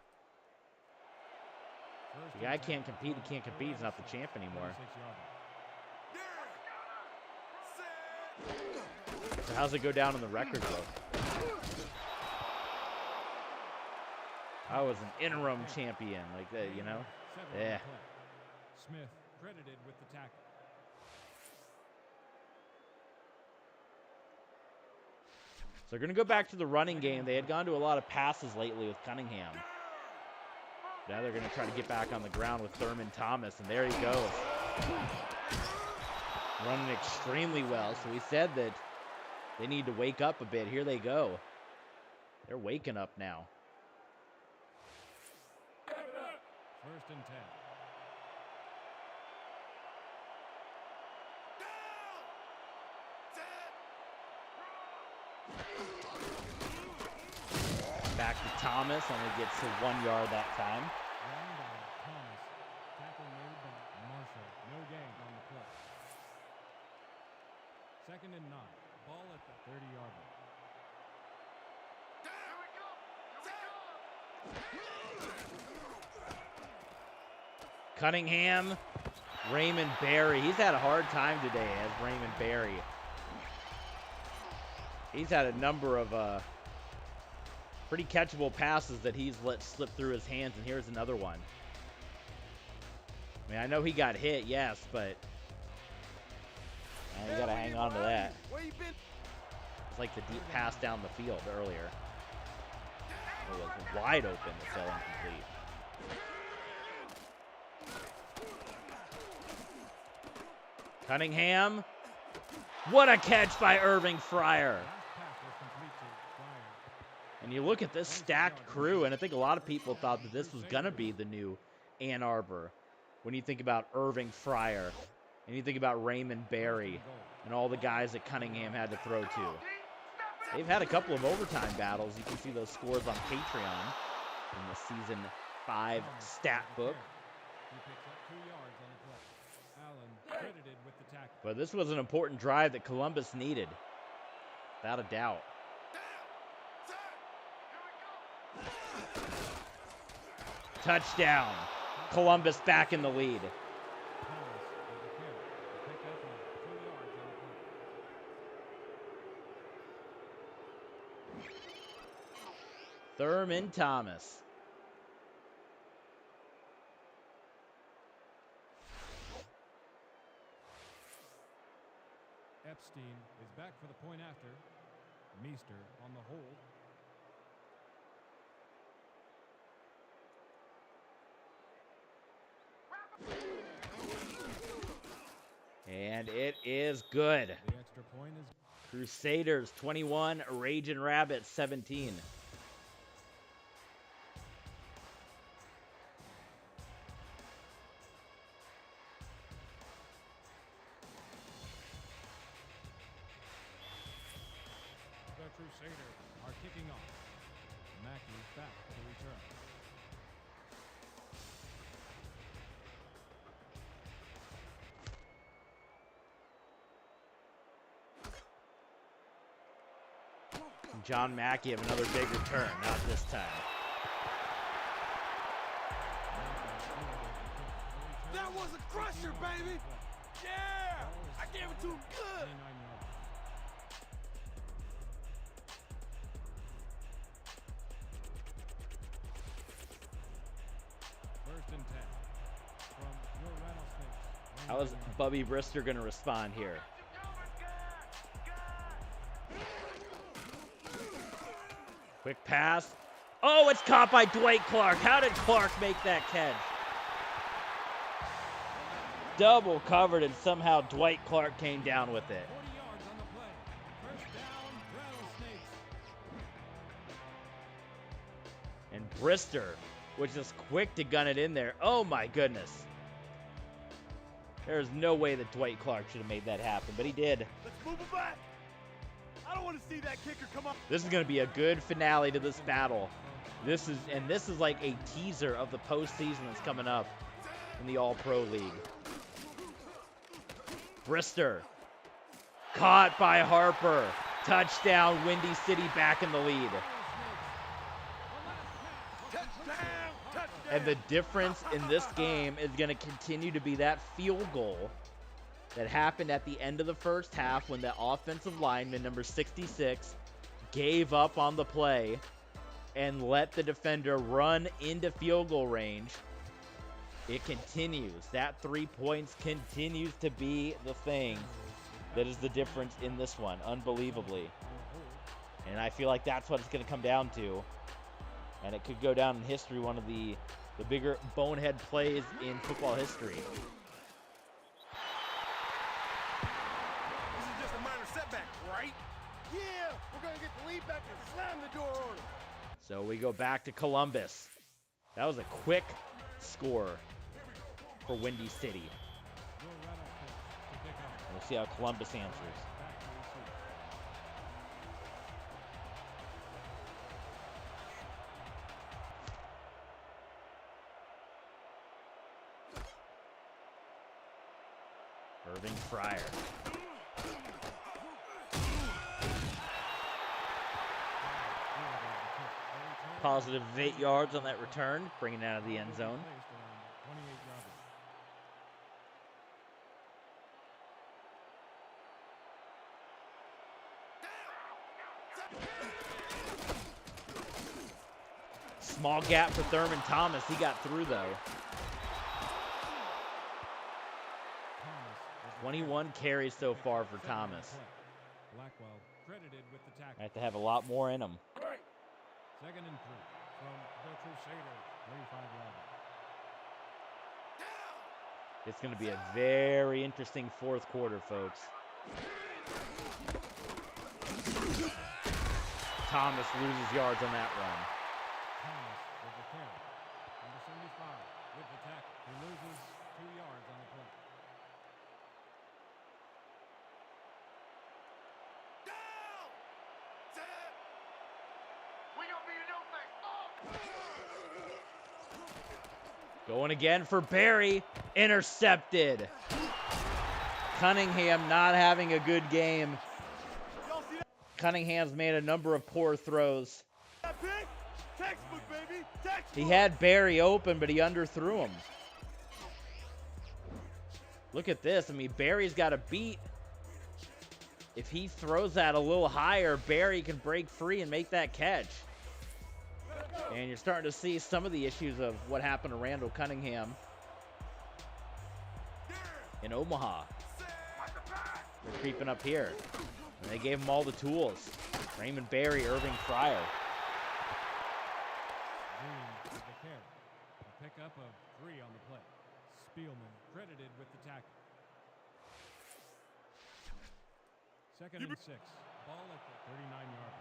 The guy can't compete. He can't compete. He's not the champ anymore. So how's it go down in the record book? I was an interim champion, like that, you know? Yeah. Smith credited with the tackle. So they're going to go back to the running game. They had gone to a lot of passes lately with Cunningham. Now they're going to try to get back on the ground with Thurman Thomas, and there he goes. Running extremely well. So we said that they need to wake up a bit. Here they go. They're waking up now. First and 10. Back to Thomas, only gets to 1 yard that time. Run by Thomas. Tackle made by Marshall. No gain on the play. Second and 9. Ball at the 30-yard line. Cunningham Raymond Berry. He's had a hard time today as Raymond Berry. He's had a number of pretty catchable passes that he's let slip through his hands, and here's another one. I mean, I know he got hit, yes, but you got to hang on to that. It's like the deep pass down the field earlier. It was wide open. It fell incomplete. Cunningham. What a catch by Irving Fryer. And you look at this stacked crew, and I think a lot of people thought that this was going to be the new Ann Arbor. When you think about Irving Fryer, and you think about Raymond Berry, and all the guys that Cunningham had to throw to. They've had a couple of overtime battles. You can see those scores on Patreon in the Season 5 stat book. But this was an important drive that Columbus needed, without a doubt. Touchdown. Columbus back in the lead. Thurman Thomas. Epstein is back for the point after. Meester on the hold. And it is good. The extra point is Crusaders 21, Ragin' Rabbits 17. the Crusaders are kicking off. Mackey's back for the return. John Mackey have another big return, not this time. That was a crusher, baby! Yeah! I gave it to him good! First and 10 from your Rattlesnakes. How is Bubby Brister going to respond here? Quick pass. Oh, it's caught by Dwight Clark. How did Clark make that catch? Double covered, and somehow Dwight Clark came down with it. 40 yards on the play. First down, Rattlesnakes. And Brister was just quick to gun it in there. Oh my goodness. There's no way that Dwight Clark should have made that happen, but he did. Let's move it back! I don't want to see that kicker come up. This is going to be a good finale to this battle. This is like a teaser of the postseason that's coming up in the All-Pro League. Brister. Caught by Harper. Touchdown, Windy City back in the lead. And the difference in this game is going to continue to be that field goal that happened at the end of the first half when the offensive lineman, number 66, gave up on the play and let the defender run into field goal range. It continues. That 3 points continues to be the thing that is the difference in this one, unbelievably. And I feel like that's what it's going to come down to. And it could go down in history, one of the bigger bonehead plays in football history. Right? Yeah, we're going to get the lead back and slam the door on him. So we go back to Columbus. That was a quick score for Windy City. We'll see how Columbus answers. Irving Fryer. Positive 8 yards on that return, bringing it out of the end zone. Small gap for Thurman Thomas. He got through, though. 21 carries so far for Thomas. Blackwell credited with the tackle. I have to have a lot more in him. 2nd and 3 from the Crusaders. 35-yard. It's going to be a very interesting fourth quarter, folks. Thomas loses yards on that run. Thomas with the carry. Number 75 with the tackle. He loses 2 yards on the play. Going again for Barry. Intercepted. Cunningham not having a good game. Cunningham's made a number of poor throws. Textbook, baby. Textbook. He had Barry open, but he underthrew him. Look at this. I mean, Barry's got a beat. If he throws that a little higher, Barry can break free and make that catch. And you're starting to see some of the issues of what happened to Randall Cunningham in Omaha. They're creeping up here. And they gave him all the tools. Raymond Barry, Irving Fryer. Green with the carry. A pickup of 3 on the play. Spielman credited with the tackle. 2nd and 6. Ball at the 39-yard.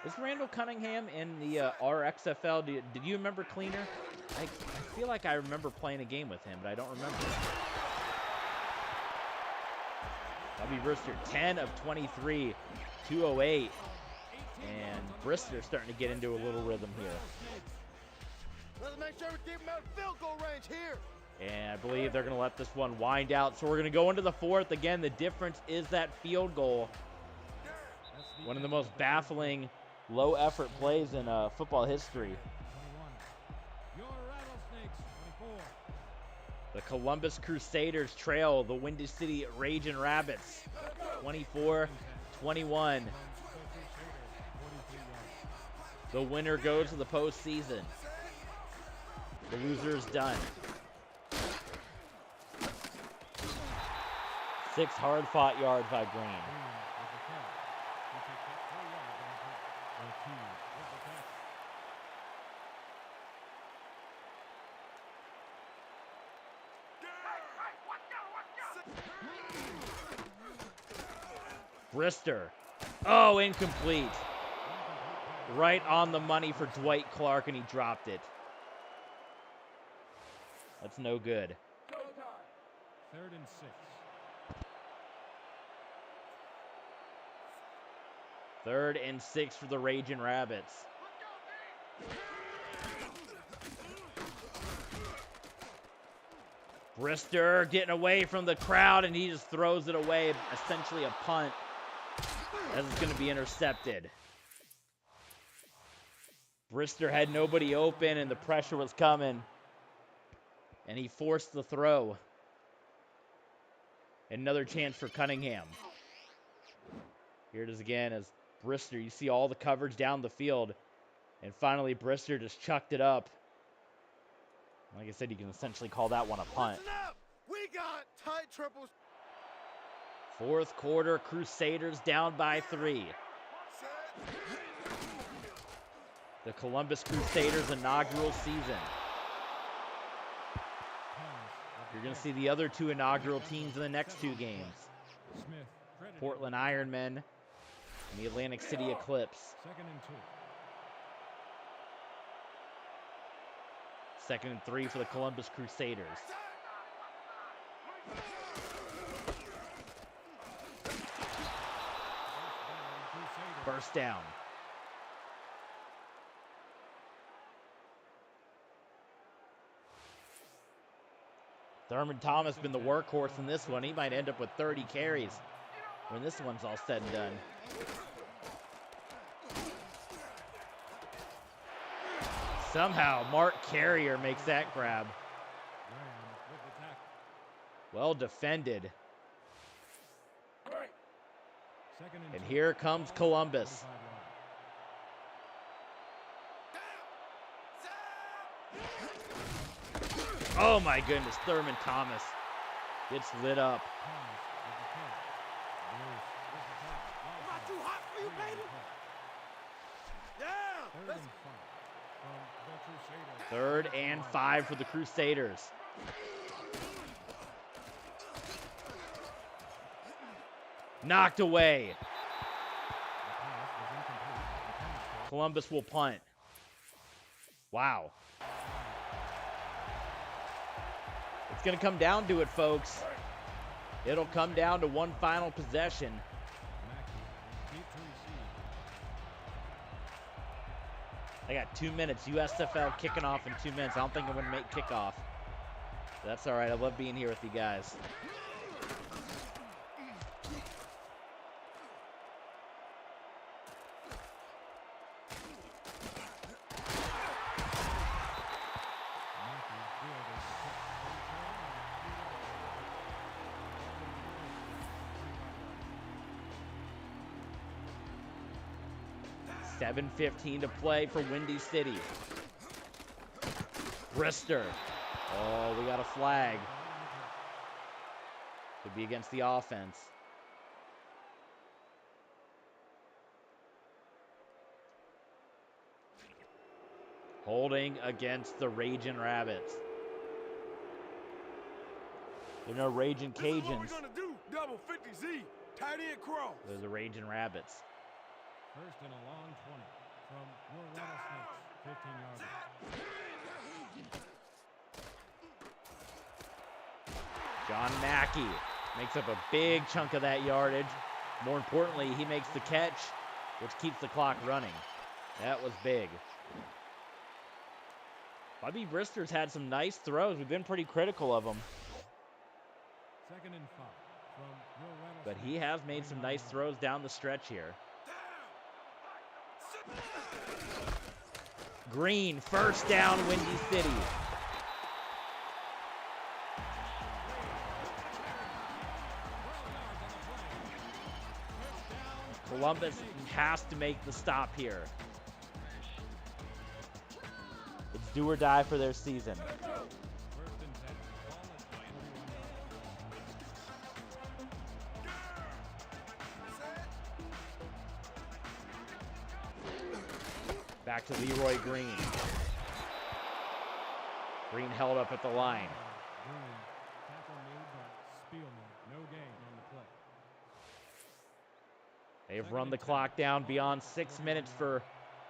Is Randall Cunningham in the RXFL? Did you remember Cleaner? I feel like I remember playing a game with him, but I don't remember. Bobby Brister, 10 of 23, 208. And Brister starting to get into a little rhythm here. Let's make sure we keep him out of field goal range here. And I believe they're going to let this one wind out. So we're going to go into the fourth. Again, the difference is that field goal. One of the most baffling low-effort plays in football history. 21. Your Rattlesnakes, 24. The Columbus Crusaders trail the Windy City Raging Rabbits, 24-21. The winner goes to the postseason. The loser is done. 6 hard-fought yards by Green. Brister. Oh, incomplete. Right on the money for Dwight Clark, and he dropped it. That's no good. 3rd and 6. 3rd and 6 for the Raging Rabbits. Brister getting away from the crowd, and he just throws it away, essentially a punt, as it's going to be intercepted. Brister had nobody open, and the pressure was coming, and he forced the throw. Another chance for Cunningham. Here it is again as Brister, you see all the coverage down the field, and finally Brister just chucked it up. Like I said, you can essentially call that one a punt. Listen up. We got tight triples. Fourth quarter, Crusaders down by 3. The Columbus Crusaders inaugural season. You're going to see the other 2 inaugural teams in the next 2 games. Portland Ironmen and the Atlantic City Eclipse. 2nd and 2. 2nd and 3 for the Columbus Crusaders. First down. Thurman Thomas been the workhorse in this one. He might end up with 30 carries when this one's all said and done. Somehow, Mark Carrier makes that grab. Well defended. And here comes Columbus. Oh my goodness, Thurman Thomas gets lit up. Thomas with the catch. Bruce with the tackle. Am I too hot for you, baby? Yeah. Third and 5 from the Crusaders. 3rd and 5 for the Crusaders. Knocked away. The pass was incomplete. Columbus will punt. Wow. It's going to come down to it, folks. It'll come down to one final possession. Mackey deep to receive. I got 2 minutes. USFL kicking off in 2 minutes. I don't think I'm going to make kickoff. That's all right. I love being here with you guys. Mackey fielded the kick. 7:15 to play for Windy City. Brister. Oh, we got a flag. Could be against the offense. Holding against the Ragin' Rabbits. They're no Ragin' This is what we're Cajuns. gonna do. Double 50Z. Tight end cross. They're the Ragin' Rabbits. First and a long 20 from your Rattlesnakes. 15-yard line. John Mackey makes up a big chunk of that yardage. More importantly, he makes the catch, which keeps the clock running. That was big. Bobby Brister's had some nice throws. We've been pretty critical of him, Second and 5 from your but Rattlesnakes. he has made some nice throws down the stretch here. Green, first down, Windy City. Columbus has to make the stop here. It's do or die for their season. First and 10. Ball at 21 yards. Back to Leroy Green. Green held up at the line. Green. Tackle made by Spielman. No gain on the play. They've run the clock down beyond 6 minutes for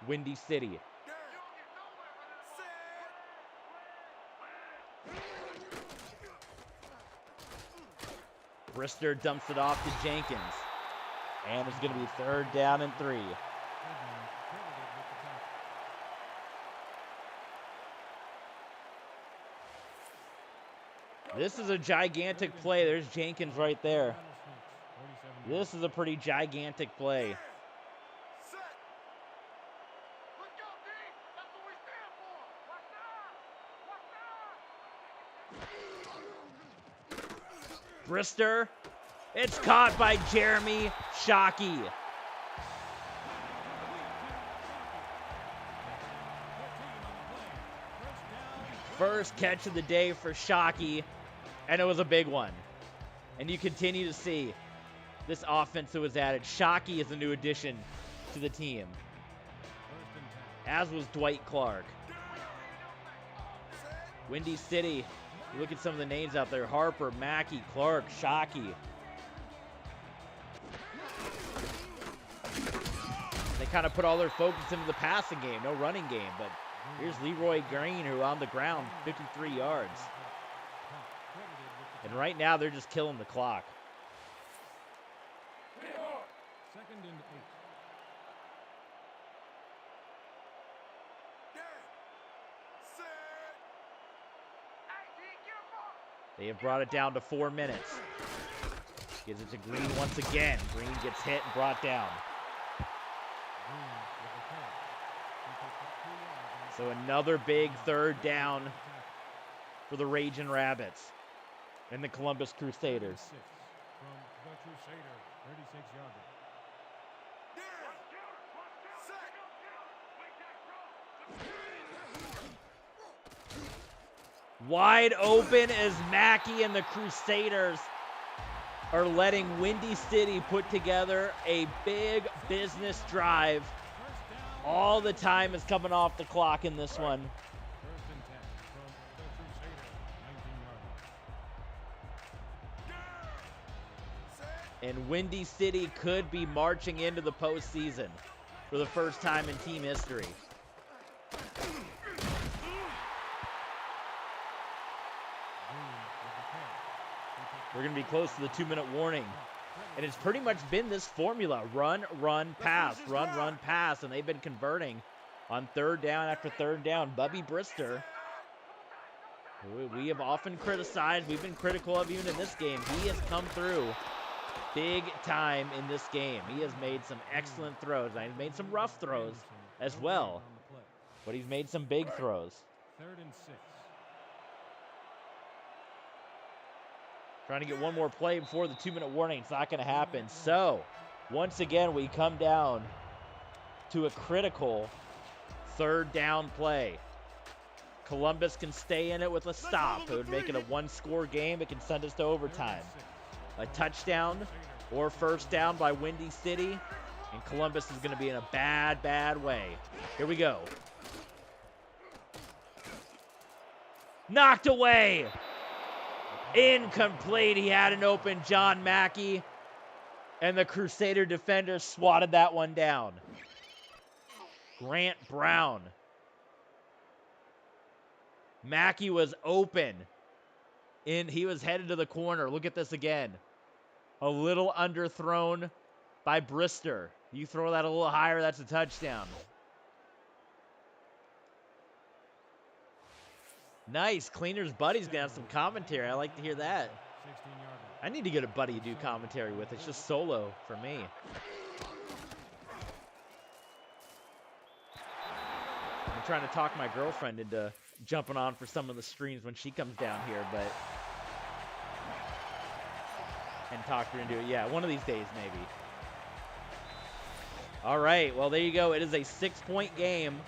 Windy City. Brister dumps it off to Jenkins. And it's going to be 3rd down and 3. Edmonds credited with the tackle. This is a gigantic play. There's Jenkins right there. Rattlesnakes. 47 This is a pretty gigantic play. Set. Let's go, D. That's what we stand for. Watch out. Brister. It's caught by Jeremy Shockey. First catch of the day for Shockey, and it was a big one. And you continue to see this offense that was added. Shockey is a new addition to the team, as was Dwight Clark. Windy City, you look at some of the names out there: Harper, Mackey, Clark, Shockey. They kind of put all their focus into the passing game, no running game. But here's Leroy Green, who on the ground, 53 yards. And right now, they're just killing the clock. Second and 8. They have brought it down to 4 minutes. Gives it to Green once again. Green gets hit and brought down. Green with the catch. He picked up 2 yards. So another big 3rd down for the Ragin' Rabbits and the Columbus Crusaders. 6 from the Crusaders. 36-yard line. Wide open as Mackey and the Crusaders are letting Windy City put together a big business drive. All the time is coming off the clock in this one. First and 10 from the Crusaders, 19 yards. And Windy City could be marching into the postseason for the first time in team history. We're going to be close to the 2-minute warning. And it's pretty much been this formula. Run, run, pass. Run, run, pass. And they've been converting on third down after third down. Bubby Brister, who we have often criticized. We've been critical of even in this game. He has come through big time in this game. He has made some excellent throws. And he's made some rough throws as well. But he's made some big throws. 3rd and 6. Trying to get one more play before the 2-minute warning. It's not going to happen. So, once again, we come down to a critical third down play. Columbus can stay in it with a stop. It would make it a one-score game. It can send us to overtime. A touchdown or first down by Windy City, and Columbus is going to be in a bad, bad way. Here we go. Knocked away. Incomplete. He had an open John Mackey, and the Crusader defender swatted that one down. Grant Brown. Mackey was open. He was headed to the corner. Look at this again. A little underthrown by Brister. You throw that a little higher, that's a touchdown. Nice. Cleaner's buddy's gonna have some commentary. I like to hear that. I need to get a buddy to do commentary with. It's just solo for me. I'm trying to talk my girlfriend into jumping on for some of the streams when she comes down here, and talk her into it. Yeah, one of these days maybe. All right, well, there you go. It is a 6-point game.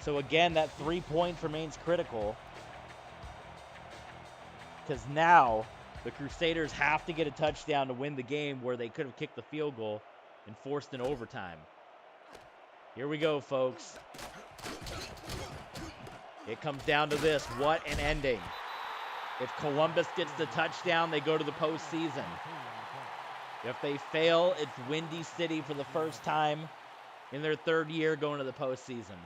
So again, that 3 points remains critical. Because now the Crusaders have to get a touchdown to win the game, where they could have kicked the field goal and forced an overtime. Here we go, folks. It comes down to this. What an ending. If Columbus gets the touchdown, they go to the postseason. If they fail, it's Windy City for the first time in their 3rd year going to the postseason.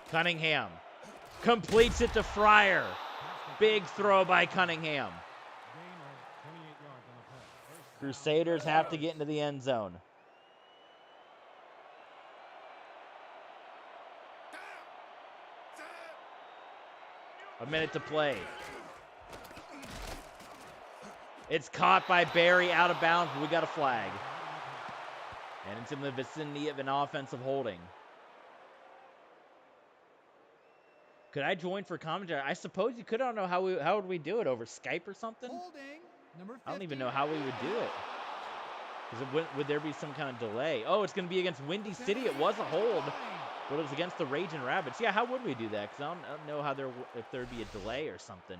Cunningham completes it to Fryer. Big throw by Cunningham. Crusaders have to get into the end zone. A minute to play. It's caught by Barry out of bounds, but we got a flag. And it's in the vicinity of an offensive holding. Could I join for commentary? I suppose you could. I don't know how would we do it, over Skype or something? Holding, number 50. I don't even know how we would do it. Because would there be some kind of delay? Oh, it's going to be against Windy City. It was a hold, but it was against the Raging Rabbits. Yeah, how would we do that? Because I don't know how if there'd be a delay or something.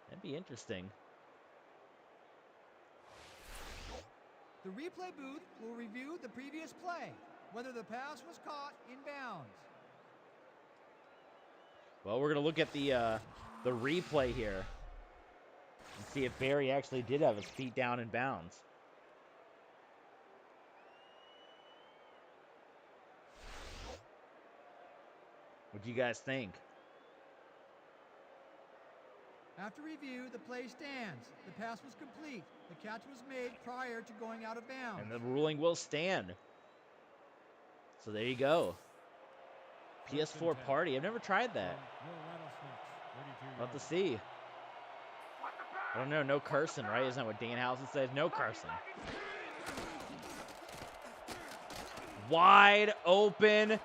That'd be interesting. The replay booth will review the previous play, whether the pass was caught in bounds. Well, we're going to look at the replay here and see if Barry actually did have his feet down in bounds. What do you guys think? After review, the play stands. The pass was complete. The catch was made prior to going out of bounds. And the ruling will stand. So there you go. PS4 party. I've never tried that. I'll have to see. I don't know. No cursing, right? Isn't that what Dan Housen says? No cursing. Wide open.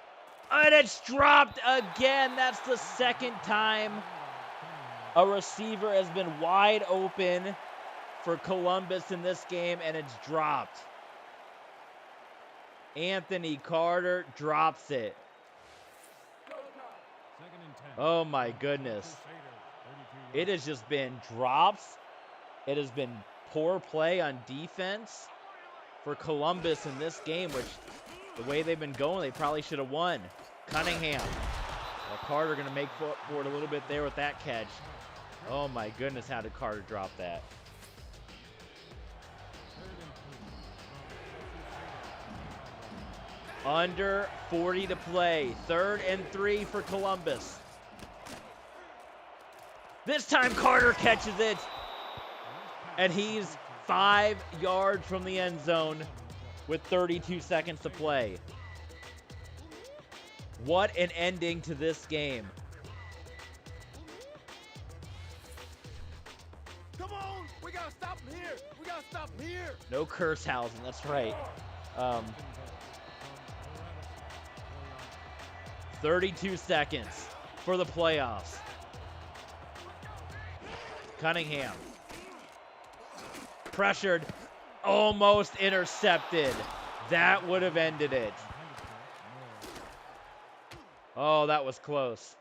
And it's dropped again. That's the second time a receiver has been wide open for Columbus in this game, and it's dropped. Anthony Carter drops it. Second and 10. Oh my goodness. Crusaders, 32 It has just been drops. It has been poor play on defense for Columbus in this game, which the way they've been going, they probably should have won. Cunningham. Well, Carter going to make forward a little bit there with that catch. Oh my goodness, how did Carter drop that? Under 40 to play. 3rd and 3 for Columbus. This time Carter catches it. And he's 5 yards from the end zone with 32 seconds to play. What an ending to this game. Come on! We gotta stop him here! We gotta stop him here! No curse housing, that's right. 32 seconds for the playoffs. Cunningham. Pressured. Almost intercepted. That would have ended it. Oh, that was close.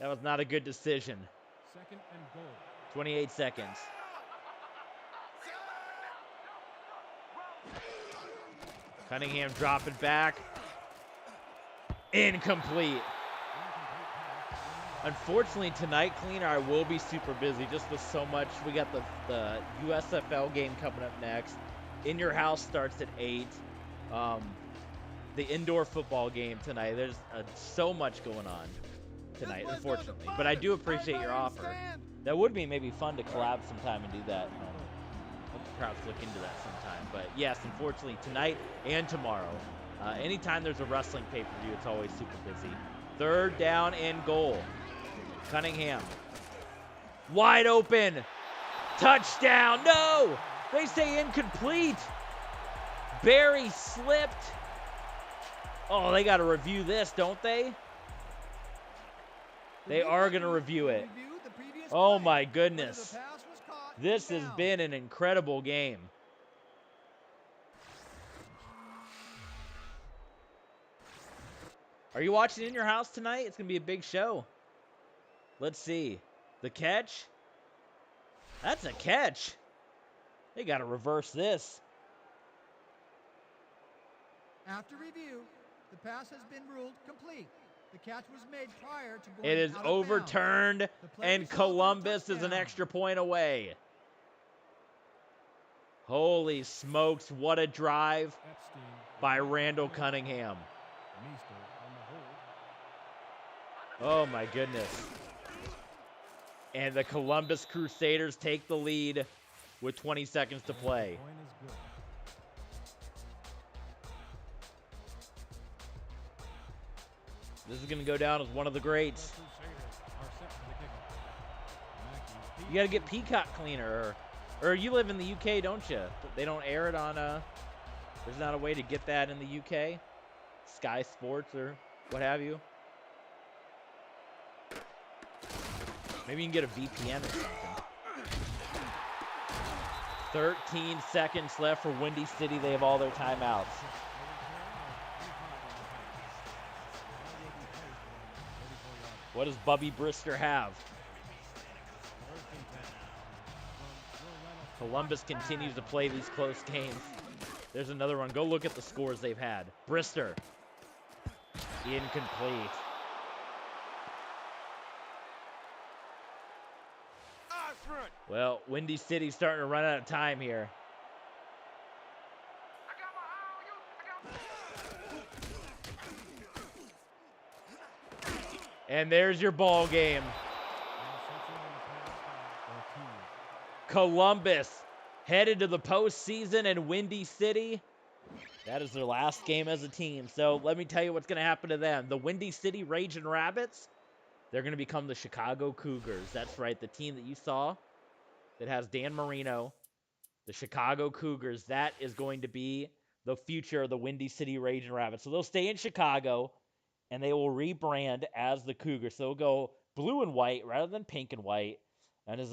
That was not a good decision. Second and goal. 28 seconds. Cunningham dropping back. Incomplete. Unfortunately, tonight, Cleaner, I will be super busy just with so much. We got the USFL game coming up next. In Your House starts at 8. The indoor football game tonight. There's so much going on tonight, unfortunately. But I do appreciate your offer. That would be maybe fun to collab sometime and do that. I'll perhaps look into that sometime. But yes, unfortunately, tonight and tomorrow. Anytime there's a wrestling pay-per-view, it's always super busy. 3rd down and goal. Cunningham. Wide open. Touchdown. No! They say incomplete. Barry slipped. Oh, they got to review this, don't they? They are going to review it. Oh, my goodness. This has been an incredible game. Are you watching In Your House tonight? It's going to be a big show. Let's see. The catch? That's a catch. They got to reverse this. After review, the pass has been ruled complete. The catch was made prior to going It is out of overturned, bounds. The play and resulted in a Columbus is an touchdown. extra point away. Holy smokes, what a drive Epstein. by Randall Cunningham. Meester on the hold. Oh my goodness. And the Columbus Crusaders take the lead with 20 seconds to play. Point is good. This is going to go down as one of the greats. The Crusaders are set for the kickoff. Mackey. You got to get Peacock Cleaner, or you live in the UK, don't you? They don't air it on there's not a way to get that in the UK? Sky Sports or what have you? Maybe you can get a VPN or something. 13 seconds left for Windy City. They have all their timeouts. What does Bubby Brister have? Columbus continues to play these close games. There's another one. Go look at the scores they've had. Brister. Incomplete. Well, Windy City's starting to run out of time here. And there's your ball game. Columbus headed to the postseason, and Windy City, that is their last game as a team. So let me tell you what's going to happen to them. The Windy City Raging Rabbits, they're going to become the Chicago Cougars. That's right, the team that you saw that has Dan Marino, the Chicago Cougars. That is going to be the future of the Windy City Raging Rabbits. So they'll stay in Chicago, and they will rebrand as the Cougars. So they'll go blue and white rather than pink and white, and as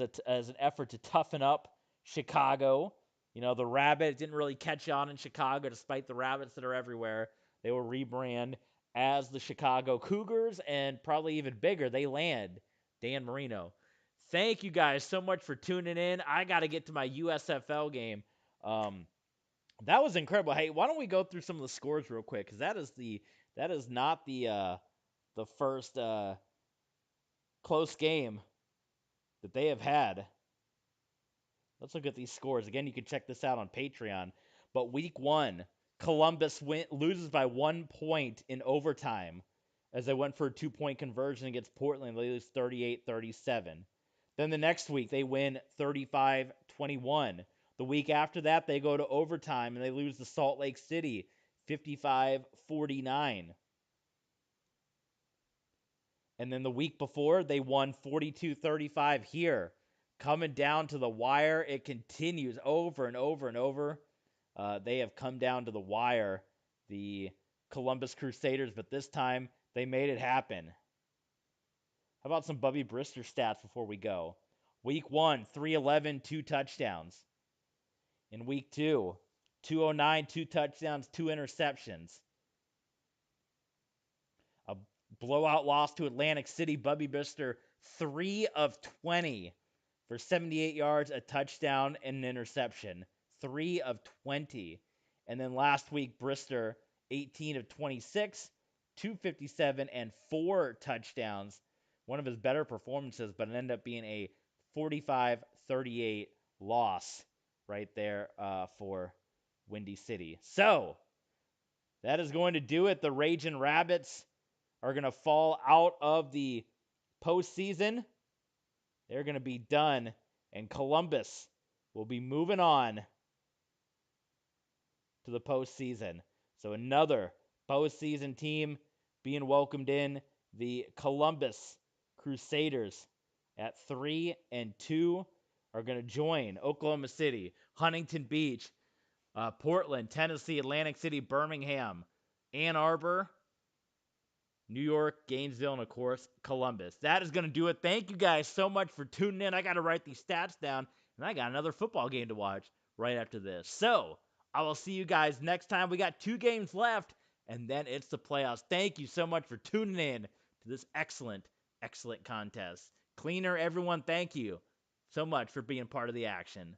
an effort to toughen up Chicago You know, the Rabbit didn't really catch on in Chicago despite the Rabbits that are everywhere. They will rebrand as the Chicago Cougars, and probably even bigger, they land Dan Marino. Thank you guys so much for tuning in. I got to get to my USFL game. That was incredible. Hey, why don't we go through some of the scores real quick? Because that is not the first close game that they have had. Let's look at these scores. Again, you can check this out on Patreon. But week 1, Columbus loses by 1 point in overtime as they went for a 2-point conversion against Portland. They lose 38-37. Then the next week, they win 35-21. The week after that, they go to overtime and they lose to Salt Lake City 55-49. And then the week before, they won 42-35 here. Coming down to the wire, it continues over and over and over. They have come down to the wire, the Columbus Crusaders, but this time they made it happen. How about some Bubby Brister stats before we go? Week 1, 311, 2 touchdowns. In week 2, 209, 2 touchdowns, 2 interceptions. A blowout loss to Atlantic City. Bubby Brister, 3 of 20 for 78 yards, a touchdown, and an interception. 3 of 20. And then last week, Brister, 18 of 26, 257, and 4 touchdowns. One of his better performances, but it ended up being a 45-38 loss right there for Windy City. So, that is going to do it. The Ragin' Rabbits are going to fall out of the postseason. They're going to be done, and Columbus will be moving on to the postseason. So another postseason team being welcomed in, the Columbus Crusaders at 3-2 are going to join Oklahoma City, Huntington Beach, Portland, Tennessee, Atlantic City, Birmingham, Ann Arbor, New York, Gainesville, and of course, Columbus. That is going to do it. Thank you guys so much for tuning in. I got to write these stats down, and I got another football game to watch right after this. So, I will see you guys next time. We got 2 games left, and then it's the playoffs. Thank you so much for tuning in to this excellent, excellent contest. Cleaner, everyone, thank you so much for being part of the action.